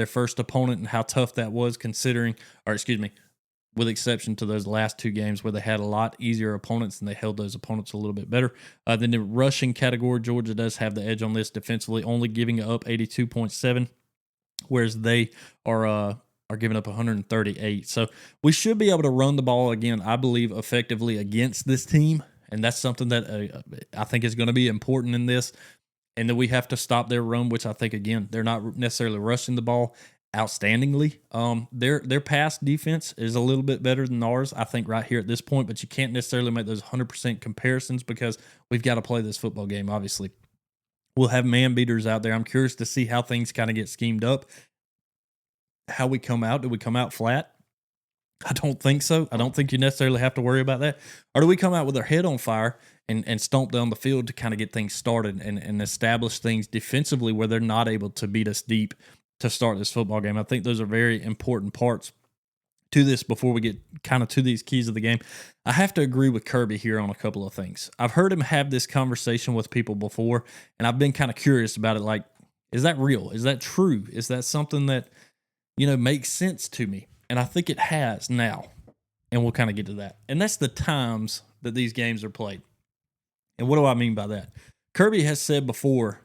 first opponent and how tough that was with exception to those last two games where they had a lot easier opponents and they held those opponents a little bit better. Then the rushing category, Georgia does have the edge on this defensively, only giving up 82.7, whereas they are giving up 138. So we should be able to run the ball again, I believe, effectively against this team, and that's something that I think is going to be important in this. And then we have to stop their run, which I think, again, they're not necessarily rushing the ball outstandingly. Their pass defense is a little bit better than ours, I think, right here at this point, but you can't necessarily make those 100% comparisons because we've got to play this football game, obviously. We'll have man beaters out there. I'm curious to see how things kind of get schemed up, how we come out. Do we come out flat? I don't think so. I don't think you necessarily have to worry about that. Or do we come out with our head on fire and stomp down the field to kind of get things started and establish things defensively where they're not able to beat us deep to start this football game? I think those are very important parts to this before we get kind of to these keys of the game. I have to agree with Kirby here on a couple of things. I've heard him have this conversation with people before, and I've been kind of curious about it. Like, is that real? Is that true? Is that something that, makes sense to me? And I think it has now, and we'll kind of get to that. And that's the times that these games are played. And what do I mean by that? Kirby has said before,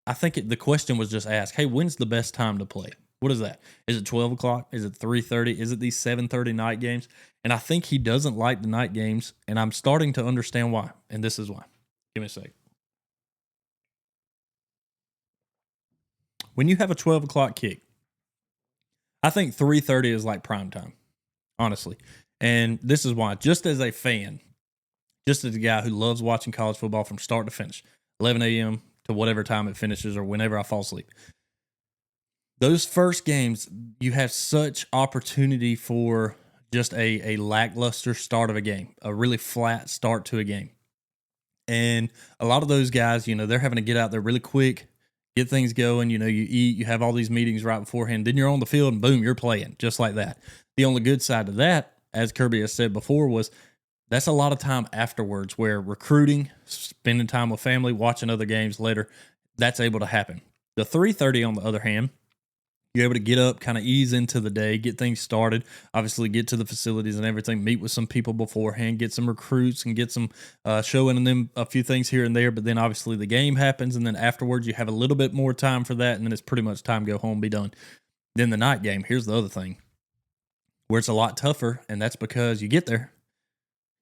I think the question was just asked, hey, when's the best time to play? What is that? Is it 12 o'clock? Is it 3:30? Is it these 7:30 night games? And I think he doesn't like the night games, and I'm starting to understand why. And this is why. Give me a sec. When you have a 12 o'clock kick, I think 3:30 is like prime time, honestly. And this is why. Just as a fan, just as a guy who loves watching college football from start to finish, 11 a.m. to whatever time it finishes or whenever I fall asleep. Those first games, you have such opportunity for just a lackluster start of a game, a really flat start to a game. And a lot of those guys, they're having to get out there really quick, get things going. You eat, you have all these meetings right beforehand. Then you're on the field and boom, you're playing just like that. The only good side to that, as Kirby has said before, was that's a lot of time afterwards where recruiting, spending time with family, watching other games later, that's able to happen. The 3:30, on the other hand, you're able to get up, kind of ease into the day, get things started, obviously get to the facilities and everything, meet with some people beforehand, get some recruits and get some showing them a few things here and there. But then obviously the game happens, and then afterwards you have a little bit more time for that, and then it's pretty much time to go home, be done. Then the night game, here's the other thing, where it's a lot tougher, and that's because you get there,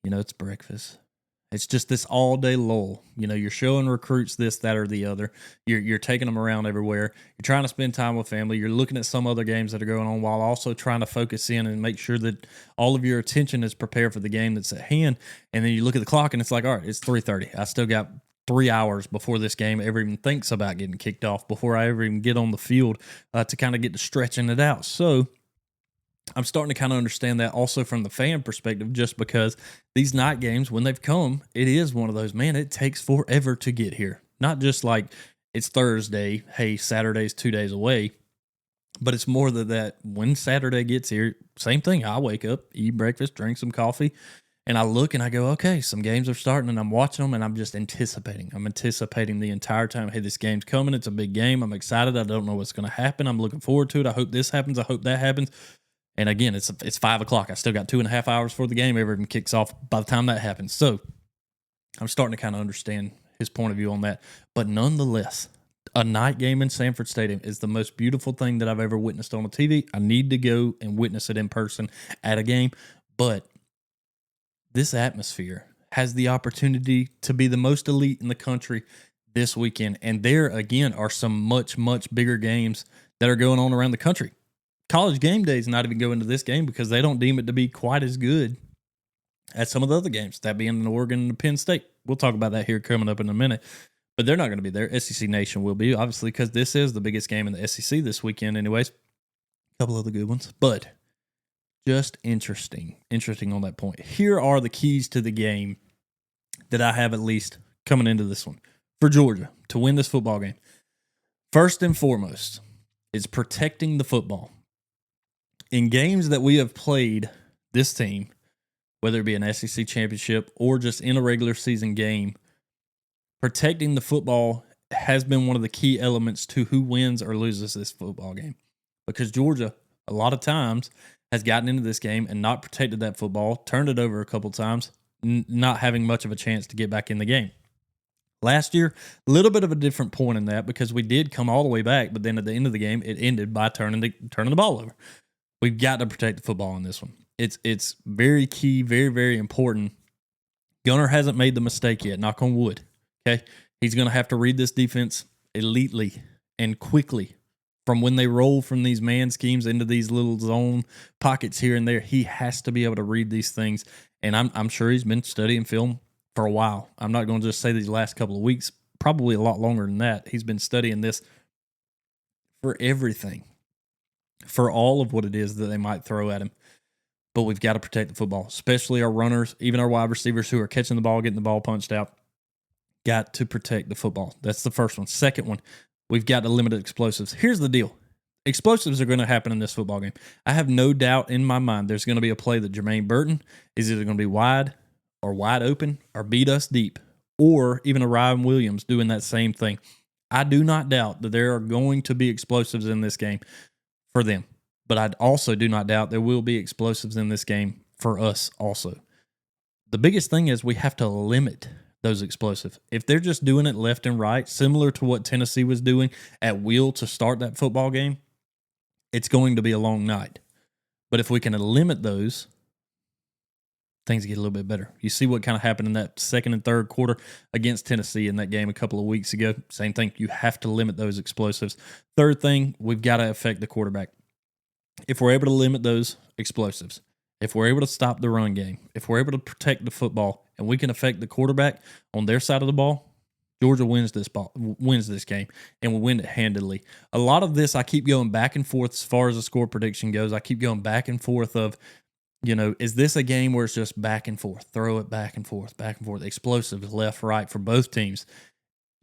it's breakfast. It's just this all-day lull. You're showing recruits this, that, or the other. You're taking them around everywhere. You're trying to spend time with family. You're looking at some other games that are going on while also trying to focus in and make sure that all of your attention is prepared for the game that's at hand. And then you look at the clock, and it's like, all right, it's 3:30. I still got 3 hours before this game ever even thinks about getting kicked off, before I ever even get on the field to kind of get to stretching it out. So I'm starting to kind of understand that also from the fan perspective, just because these night games, when they've come, it is one of those, man, it takes forever to get here. Not just like it's Thursday, hey, Saturday's 2 days away, but it's more that when Saturday gets here, same thing. I wake up, eat breakfast, drink some coffee, and I look and I go, okay, some games are starting and I'm watching them and I'm just anticipating. I'm anticipating the entire time, hey, this game's coming. It's a big game. I'm excited. I don't know what's going to happen. I'm looking forward to it. I hope this happens. I hope that happens. And again, it's 5 o'clock. I still got 2.5 hours before the game ever even kicks off by the time that happens. So I'm starting to kind of understand his point of view on that. But nonetheless, a night game in Sanford Stadium is the most beautiful thing that I've ever witnessed on a TV. I need to go and witness it in person at a game. But this atmosphere has the opportunity to be the most elite in the country this weekend. And there, again, are some much, much bigger games that are going on around the country. College game days not even go into this game because they don't deem it to be quite as good as some of the other games, that being in Oregon and Penn State. We'll talk about that here coming up in a minute. But they're not going to be there. SEC Nation will be, obviously, because this is the biggest game in the SEC this weekend anyways. A couple other good ones. But just interesting on that point. Here are the keys to the game that I have at least coming into this one. For Georgia to win this football game, first and foremost, is protecting the football. In games that we have played this team, whether it be an SEC championship or just in a regular season game, protecting the football has been one of the key elements to who wins or loses this football game. Because Georgia, a lot of times, has gotten into this game and not protected that football, turned it over a couple times, not having much of a chance to get back in the game. Last year, a little bit of a different point in that because we did come all the way back, but then at the end of the game, it ended by turning the ball over. We've got to protect the football in this one. It's very key, very, very important. Gunnar hasn't made the mistake yet, knock on wood. Okay, he's going to have to read this defense elitely and quickly. From when they roll from these man schemes into these little zone pockets here and there, he has to be able to read these things. And I'm sure he's been studying film for a while. I'm not going to just say these last couple of weeks, probably a lot longer than that. He's been studying this for everything, for all of what it is that they might throw at him. But we've got to protect the football, especially our runners, even our wide receivers who are catching the ball, getting the ball punched out. Got to protect the football. That's the first one. Second one, we've got to limit explosives. Here's the deal. Explosives are going to happen in this football game. I have no doubt in my mind there's going to be a play that Jermaine Burton is either going to be wide or wide open or beat us deep, or even a Ryan Williams doing that same thing. I do not doubt that there are going to be explosives in this game for them, but I also do not doubt there will be explosives in this game for us also. The biggest thing is we have to limit those explosives. If they're just doing it left and right, similar to what Tennessee was doing at will to start that football game, it's going to be a long night. But if we can limit those, things get a little bit better. You see what kind of happened in that second and third quarter against Tennessee in that game a couple of weeks ago. Same thing. You have to limit those explosives. Third thing, we've got to affect the quarterback. If we're able to limit those explosives, if we're able to stop the run game, if we're able to protect the football, and we can affect the quarterback on their side of the ball, Georgia wins this game, and will win it handily. A lot of this, I keep going back and forth as far as the score prediction goes. I keep going back and forth of, is this a game where it's just back and forth, throw it back and forth, explosives left, right for both teams?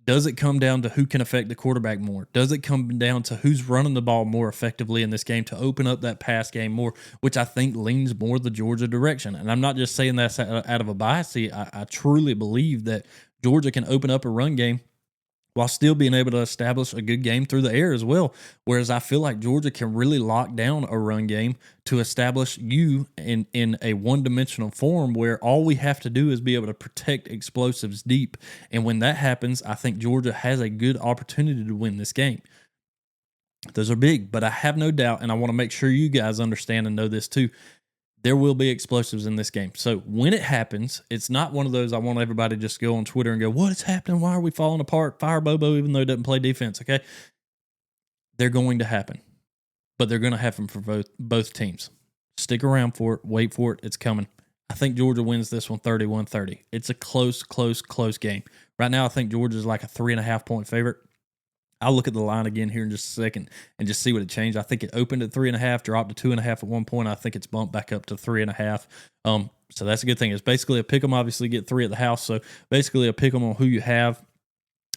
Does it come down to who can affect the quarterback more? Does it come down to who's running the ball more effectively in this game to open up that pass game more, which I think leans more the Georgia direction? And I'm not just saying that out of a bias. See, I truly believe that Georgia can open up a run game while still being able to establish a good game through the air as well. Whereas I feel like Georgia can really lock down a run game to establish you in a one-dimensional form where all we have to do is be able to protect explosives deep. And when that happens, I think Georgia has a good opportunity to win this game. Those are big, but I have no doubt, and I want to make sure you guys understand and know this too, there will be explosives in this game. So when it happens, it's not one of those I want everybody to just go on Twitter and go, what is happening? Why are we falling apart? Fire Bobo, even though he doesn't play defense, okay? They're going to happen, but they're going to happen for both teams. Stick around for it. Wait for it. It's coming. I think Georgia wins this one 31-30. It's a close game. Right now, I think Georgia's like a 3.5-point favorite. I'll look at the line again here in just a second and just see what it changed. I think it opened at 3.5, dropped to 2.5 at one point. I think it's bumped back up to 3.5. So that's a good thing. It's basically a pick 'em. Obviously, get 3 at the house. So basically a pick 'em on who you have,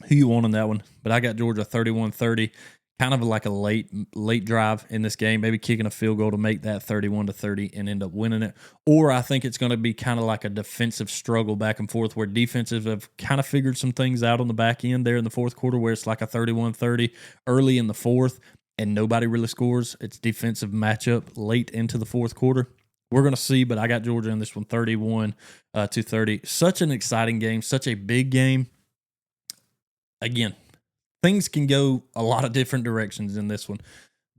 who you want on that one. But I got Georgia 31-30. Kind of like a late drive in this game, maybe kicking a field goal to make that 31-30 and end up winning it. Or I think it's going to be kind of like a defensive struggle back and forth where defenses have kind of figured some things out on the back end there in the fourth quarter where it's like a 31-30 early in the fourth and nobody really scores. It's defensive matchup late into the fourth quarter. We're going to see, but I got Georgia in this one 31-30. Such an exciting game, such a big game. Again, things can go a lot of different directions in this one.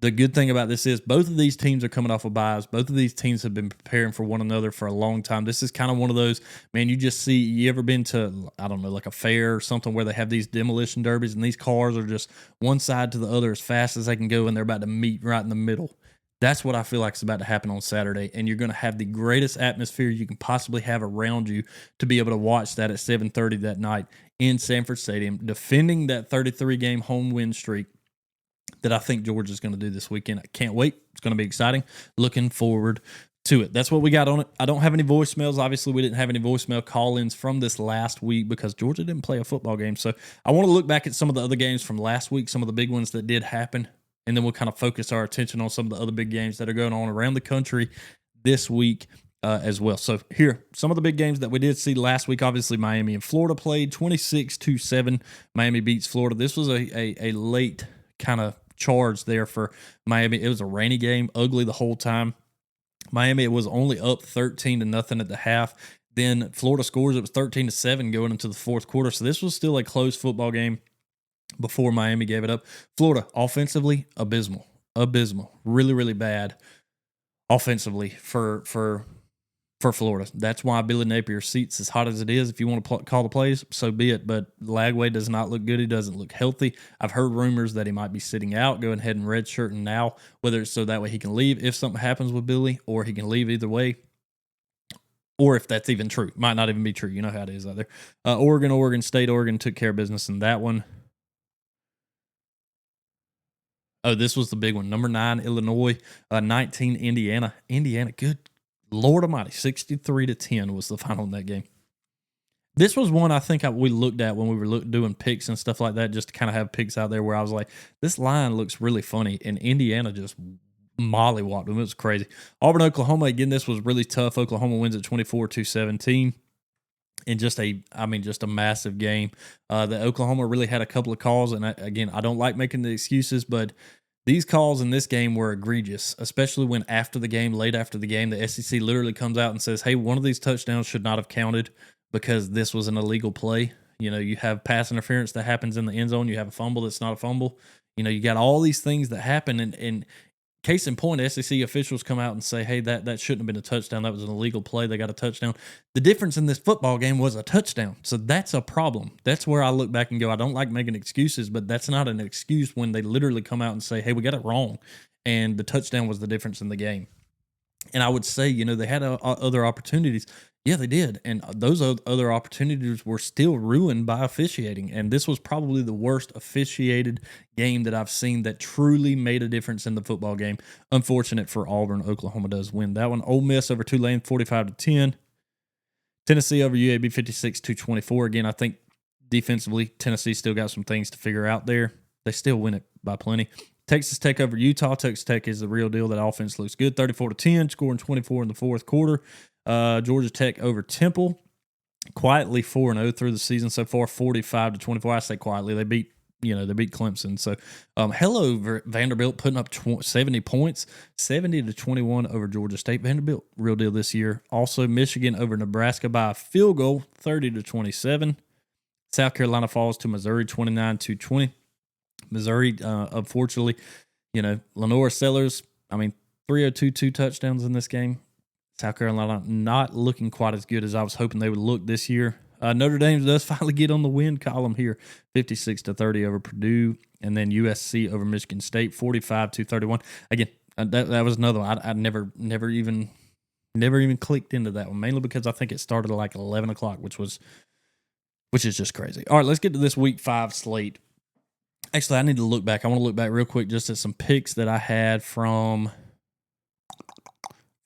The good thing about this is both of these teams are coming off of buys. Both of these teams have been preparing for one another for a long time. This is kind of one of those, man, you just see, you ever been to, I don't know, like a fair or something where they have these demolition derbies and these cars are just one side to the other as fast as they can go and they're about to meet right in the middle. That's what I feel like is about to happen on Saturday, and you're going to have the greatest atmosphere you can possibly have around you to be able to watch that at 7:30 that night in Sanford Stadium, defending that 33-game home win streak that I think Georgia's going to do this weekend. I can't wait. It's going to be exciting. Looking forward to it. That's what we got on it. I don't have any voicemails. Obviously, we didn't have any voicemail call-ins from this last week because Georgia didn't play a football game. So I want to look back at some of the other games from last week, some of the big ones that did happen. And then we'll kind of focus our attention on some of the other big games that are going on around the country this week as well. So here, some of the big games that we did see last week. Obviously, Miami and Florida played 26-7. Miami beats Florida. This was a late kind of charge there for Miami. It was a rainy game, ugly the whole time. Miami, it was only up 13-0 at the half. Then Florida scores. It was 13-7 going into the fourth quarter. So this was still a close football game before Miami gave it up. Florida, offensively, abysmal. Really, really bad offensively for Florida. That's why Billy Napier's seat's as hot as it is. If you want to call the plays, so be it. But Lagway does not look good. He doesn't look healthy. I've heard rumors that he might be sitting out, going ahead and redshirting now, whether it's so that way he can leave if something happens with Billy, or he can leave either way. Or if that's even true. Might not even be true. You know how it is out there. Oregon took care of business in that one. Oh, this was the big one. Number 9, Illinois. 19, Indiana. Indiana, good Lord Almighty. 63-10 was the final in that game. This was one I think we looked at when we were doing picks and stuff like that, just to kind of have picks out there where I was like, this line looks really funny. And Indiana just mollywopped them. It was crazy. Auburn, Oklahoma. Again, this was really tough. Oklahoma wins at 24-17. And just a massive game. The Oklahoma really had a couple of calls, and I don't like making the excuses, but these calls in this game were egregious, especially when late after the game, the SEC literally comes out and says, hey, one of these touchdowns should not have counted because this was an illegal play. You know, you have pass interference that happens in the end zone. You have a fumble that's not a fumble. You know, you got all these things that happen, and case in point, SEC officials come out and say, hey, that shouldn't have been a touchdown. That was an illegal play. They got a touchdown. The difference in this football game was a touchdown. So that's a problem. That's where I look back and go, I don't like making excuses, but that's not an excuse when they literally come out and say, hey, we got it wrong. And the touchdown was the difference in the game. And I would say, you know, they had other opportunities. Yeah, they did. And those other opportunities were still ruined by officiating. And this was probably the worst officiated game that I've seen that truly made a difference in the football game. Unfortunate for Auburn. Oklahoma does win that one. Ole Miss over Tulane 45-10. Tennessee over UAB 56-24. Again, I think defensively, Tennessee still got some things to figure out there. They still win it by plenty. Texas Tech over Utah. Texas Tech is the real deal. That offense looks good. 34-10, scoring 24 in the fourth quarter. Georgia Tech over Temple. Quietly 4-0 through the season so far, 45-24. I say quietly. They beat Clemson. So, hello, Vanderbilt putting up 70 points, 70-21 over Georgia State. Vanderbilt, real deal this year. Also, Michigan over Nebraska by a field goal, 30-27. South Carolina falls to Missouri, 29-20. Missouri, unfortunately, Lenore Sellers, 302 2 touchdowns in this game. South Carolina not looking quite as good as I was hoping they would look this year. Notre Dame does finally get on the win column here, 56-30 over Purdue, and then USC over Michigan State, 45-31. Again, that was another one. I never even clicked into that one, mainly because I think it started at like 11 o'clock, which is just crazy. All right, let's get to this Week 5 slate. Actually, I need to look back. I want to look back real quick just at some picks that I had from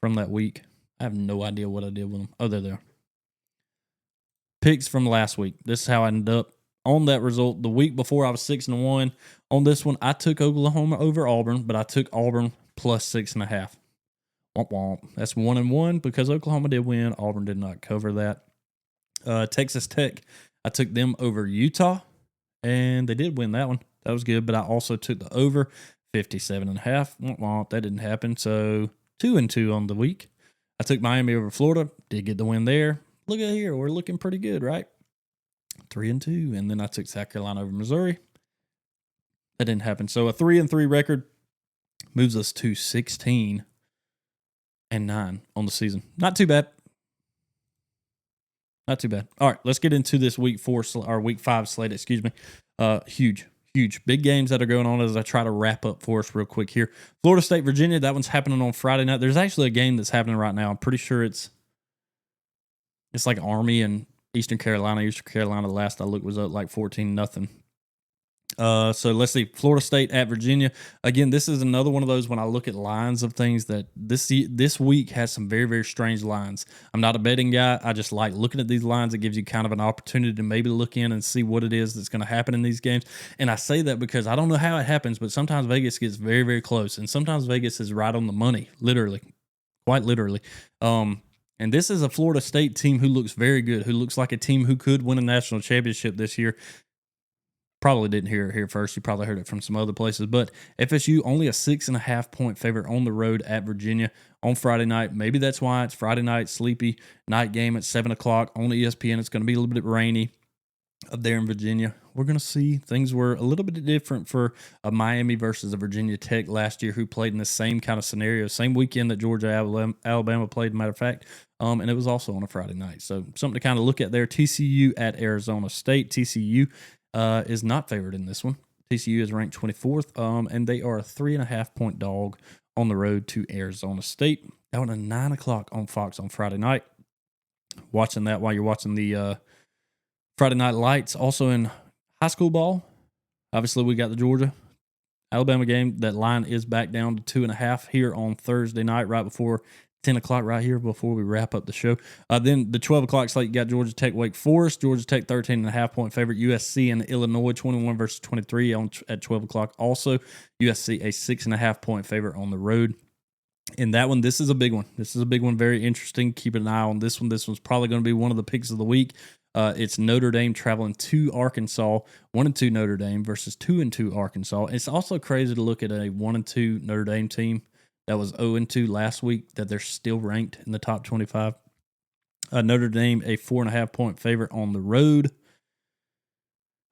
that week. I have no idea what I did with them. Oh, there they are. Picks from last week. This is how I ended up on that result. The week before, I was 6-1. On this one, I took Oklahoma over Auburn, but I took Auburn plus 6.5. Womp womp. That's 1-1 because Oklahoma did win. Auburn did not cover that. Texas Tech, I took them over Utah, and they did win that one. That was good, but I also took the over 57.5. Womp womp. That didn't happen. So 2-2 on the week. I took Miami over Florida. Did get the win there. Look at here. We're looking pretty good, right? 3-2. And then I took South Carolina over Missouri. That didn't happen. So a 3-3 record moves us to 16-9 on the season. Not too bad. Not too bad. All right, let's get into this week 5 slate, excuse me. Huge big games that are going on as I try to wrap up for us real quick here. Florida State, Virginia, that one's happening on Friday night. There's actually a game that's happening right now. I'm pretty sure it's like Army and Eastern Carolina. Eastern Carolina, the last I looked, was up like 14-0. So let's see. Florida State at Virginia. Again, this is another one of those when I look at lines of things that this week has some very, very strange lines. I'm not a betting guy. I just like looking at these lines. It gives you kind of an opportunity to maybe look in and see what it is that's going to happen in these games. And I say that because I don't know how it happens, but sometimes Vegas gets very, very close. And sometimes Vegas is right on the money, literally, quite literally. And this is a Florida State team who looks very good, who looks like a team who could win a national championship this year. Probably didn't hear it here first. You probably heard it from some other places. But FSU only a 6.5 point favorite on the road at Virginia on Friday night. Maybe that's why it's Friday night, sleepy night game at 7 o'clock on ESPN. It's going to be a little bit rainy up there in Virginia. We're going to see things were a little bit different for a Miami versus a Virginia Tech last year who played in the same kind of scenario, same weekend that Georgia, Alabama played, matter of fact. And it was also on a Friday night. So something to kind of look at there. TCU at Arizona State. TCU is not favored in this one. TCU is ranked 24th, and they are a 3.5 point dog on the road to Arizona State. That one at 9 o'clock on Fox on Friday night. Watching that while you're watching the Friday Night Lights. Also in high school ball, obviously we got the Georgia Alabama game. That line is back down to 2.5 here on Thursday night, right before 10 o'clock right here before we wrap up the show. Then the 12 o'clock slate, you got Georgia Tech, Wake Forest. Georgia Tech 13.5 point favorite. USC and Illinois 21 versus 23 at 12 o'clock. Also, USC a 6.5 point favorite on the road. In that one, this is a big one. This is a big one. Very interesting. Keep an eye on this one. This one's probably going to be one of the picks of the week. It's Notre Dame traveling to Arkansas. 1-2 Notre Dame versus 2-2 Arkansas. It's also crazy to look at a 1-2 Notre Dame team that was 0-2 last week, that they're still ranked in the top 25. Notre Dame, a 4.5 point favorite on the road.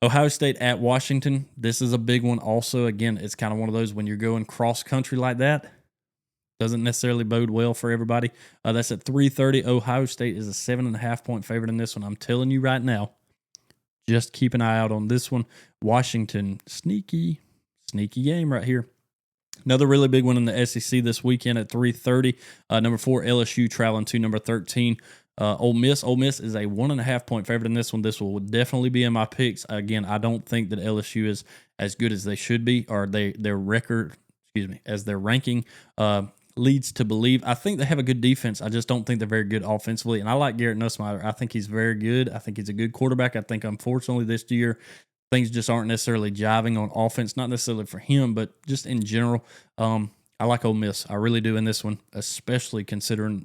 Ohio State at Washington. This is a big one also. Again, it's kind of one of those when you're going cross-country like that, doesn't necessarily bode well for everybody. That's at 3:30. Ohio State is a 7.5 point favorite in this one. I'm telling you right now, just keep an eye out on this one. Washington, sneaky game right here. Another really big one in the SEC this weekend at 3:30. Number 4, LSU traveling to number 13, Ole Miss. Ole Miss is a 1.5 point favorite in this one. This will definitely be in my picks. Again, I don't think that LSU is as good as they should be, or their record, as their ranking leads to believe. I think they have a good defense. I just don't think they're very good offensively. And I like Garrett Nussmeier. I think he's very good. I think he's a good quarterback. I think, unfortunately, this year, things just aren't necessarily jiving on offense, not necessarily for him, but just in general. I like Ole Miss. I really do in this one, especially considering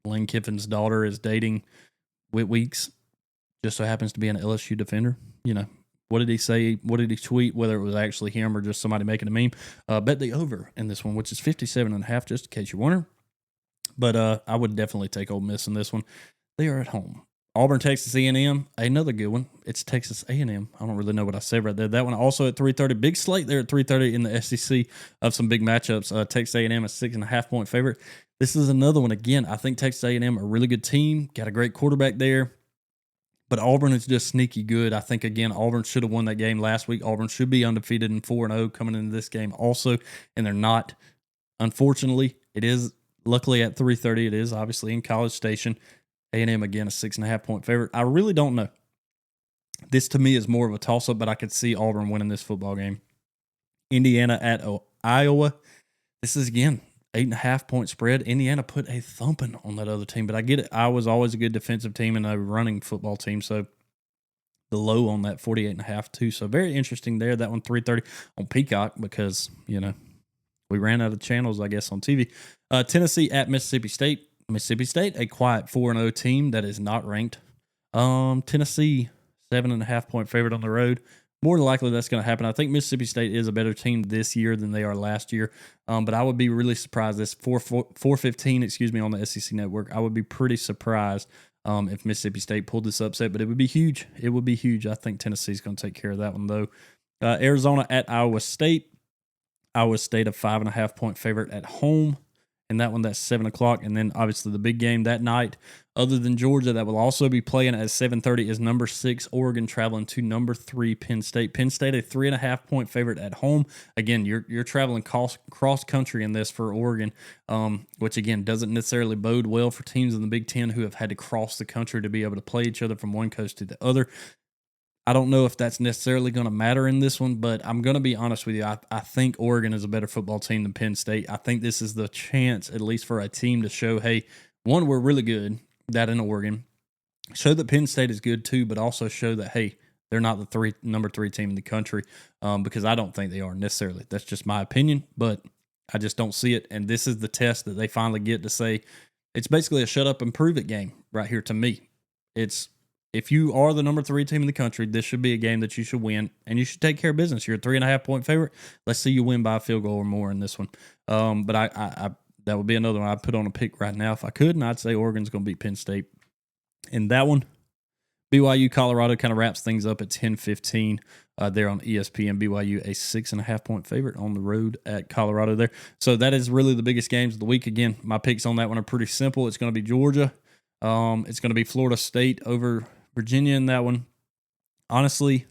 Lane Kiffin's daughter is dating Whit Weeks. Just so happens to be an LSU defender. You know, what did he say? What did he tweet? Whether it was actually him or just somebody making a meme. Bet the over in this one, which is 57.5, just in case you're wondering. But I would definitely take Ole Miss in this one. They are at home. Auburn, Texas A&M, another good one. It's Texas A&M. I don't really know what I said right there. That one also at 3:30. Big slate there at 3:30 in the SEC of some big matchups. Texas A&M a 6.5 point favorite. This is another one. Again, I think Texas A&M a really good team. Got a great quarterback there. But Auburn is just sneaky good. I think, again, Auburn should have won that game last week. Auburn should be undefeated and 4-0 coming into this game also, and they're not. Unfortunately, it is luckily at 3:30. It is obviously in College Station. A&M, again, a 6.5 point favorite. I really don't know. This, to me, is more of a toss-up, but I could see Auburn winning this football game. Indiana at Iowa. This is, again, 8.5-point spread. Indiana put a thumping on that other team, but I get it. Iowa's always a good defensive team and a running football team, so the low on that 48.5 too. So very interesting there. That one 3:30 on Peacock because, we ran out of channels, I guess, on TV. Tennessee at Mississippi State. Mississippi State, a quiet 4-0 team that is not ranked. Tennessee, 7.5-point favorite on the road. More than likely that's going to happen. I think Mississippi State is a better team this year than they are last year. But I would be really surprised. This 4:15, on the SEC Network. I would be pretty surprised if Mississippi State pulled this upset, but it would be huge. It would be huge. I think Tennessee's going to take care of that one, though. Arizona at Iowa State. Iowa State, a 5.5-point favorite at home. And that one, that's 7 o'clock. And then, obviously, the big game that night, other than Georgia, that will also be playing at 7:30 is number 6, Oregon, traveling to number 3, Penn State. Penn State, a 3.5-point favorite at home. Again, you're traveling cross-country in this for Oregon, which, again, doesn't necessarily bode well for teams in the Big Ten who have had to cross the country to be able to play each other from one coast to the other. I don't know if that's necessarily going to matter in this one, but I'm going to be honest with you. I think Oregon is a better football team than Penn State. I think this is the chance, at least for a team, to show, hey, one, we're really good, that in Oregon. Show that Penn State is good too, but also show that, hey, they're not the number 3 team in the country, because I don't think they are necessarily. That's just my opinion, but I just don't see it. And this is the test that they finally get to say, it's basically a shut up and prove it game right here to me. If you are the number 3 team in the country, this should be a game that you should win, and you should take care of business. You're a 3.5-point favorite. Let's see you win by a field goal or more in this one. But I that would be another one I'd put on a pick right now if I could, and I'd say Oregon's going to beat Penn State. In that one, BYU Colorado kind of wraps things up at 10:15 there on ESPN. BYU, a 6.5-point favorite on the road at Colorado there. So that is really the biggest games of the week. Again, my picks on that one are pretty simple. It's going to be Georgia. It's going to be Florida State over Virginia in that one. Honestly,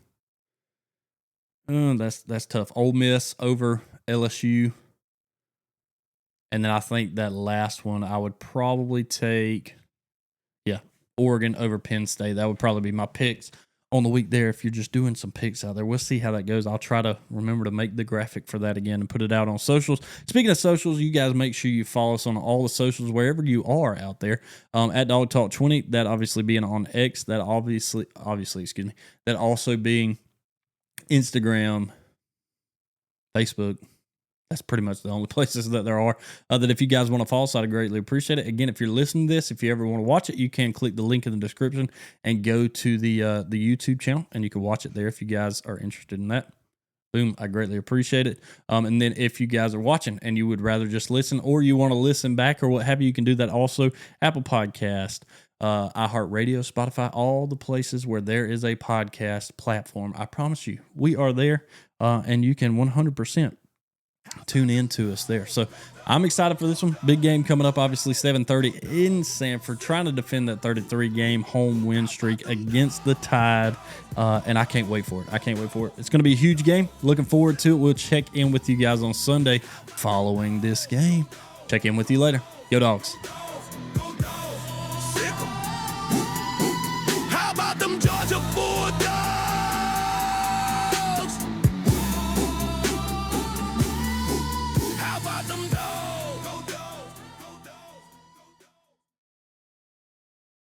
that's tough. Ole Miss over LSU. And then I think that last one I would probably take, Oregon over Penn State. That would probably be my picks on the week there if you're just doing some picks out there. We'll see how that goes. I'll try to remember to make the graphic for that again and put it out on socials. Speaking of socials, you guys make sure you follow us on all the socials wherever you are out there. At Dog Talk 20, that obviously being on X, that obviously, that also being Instagram, Facebook. That's pretty much the only places that there are. That if you guys want to follow us, I'd greatly appreciate it. Again, if you're listening to this, if you ever want to watch it, you can click the link in the description and go to the YouTube channel, and you can watch it there if you guys are interested in that. Boom, I greatly appreciate it. And then if you guys are watching and you would rather just listen, or you want to listen back or what have you, you can do that also. Apple Podcast, iHeartRadio, Spotify, all the places where there is a podcast platform. I promise you, we are there, and you can 100% tune in to us there. So I'm excited for this one. Big game coming up, obviously 7:30 in Sanford, trying to defend that 33-game home win streak against the Tide. And I can't wait for it. It's going to be a huge game. Looking forward to it. We'll check in with you guys on Sunday following this game. Check in with you later. Go Dogs.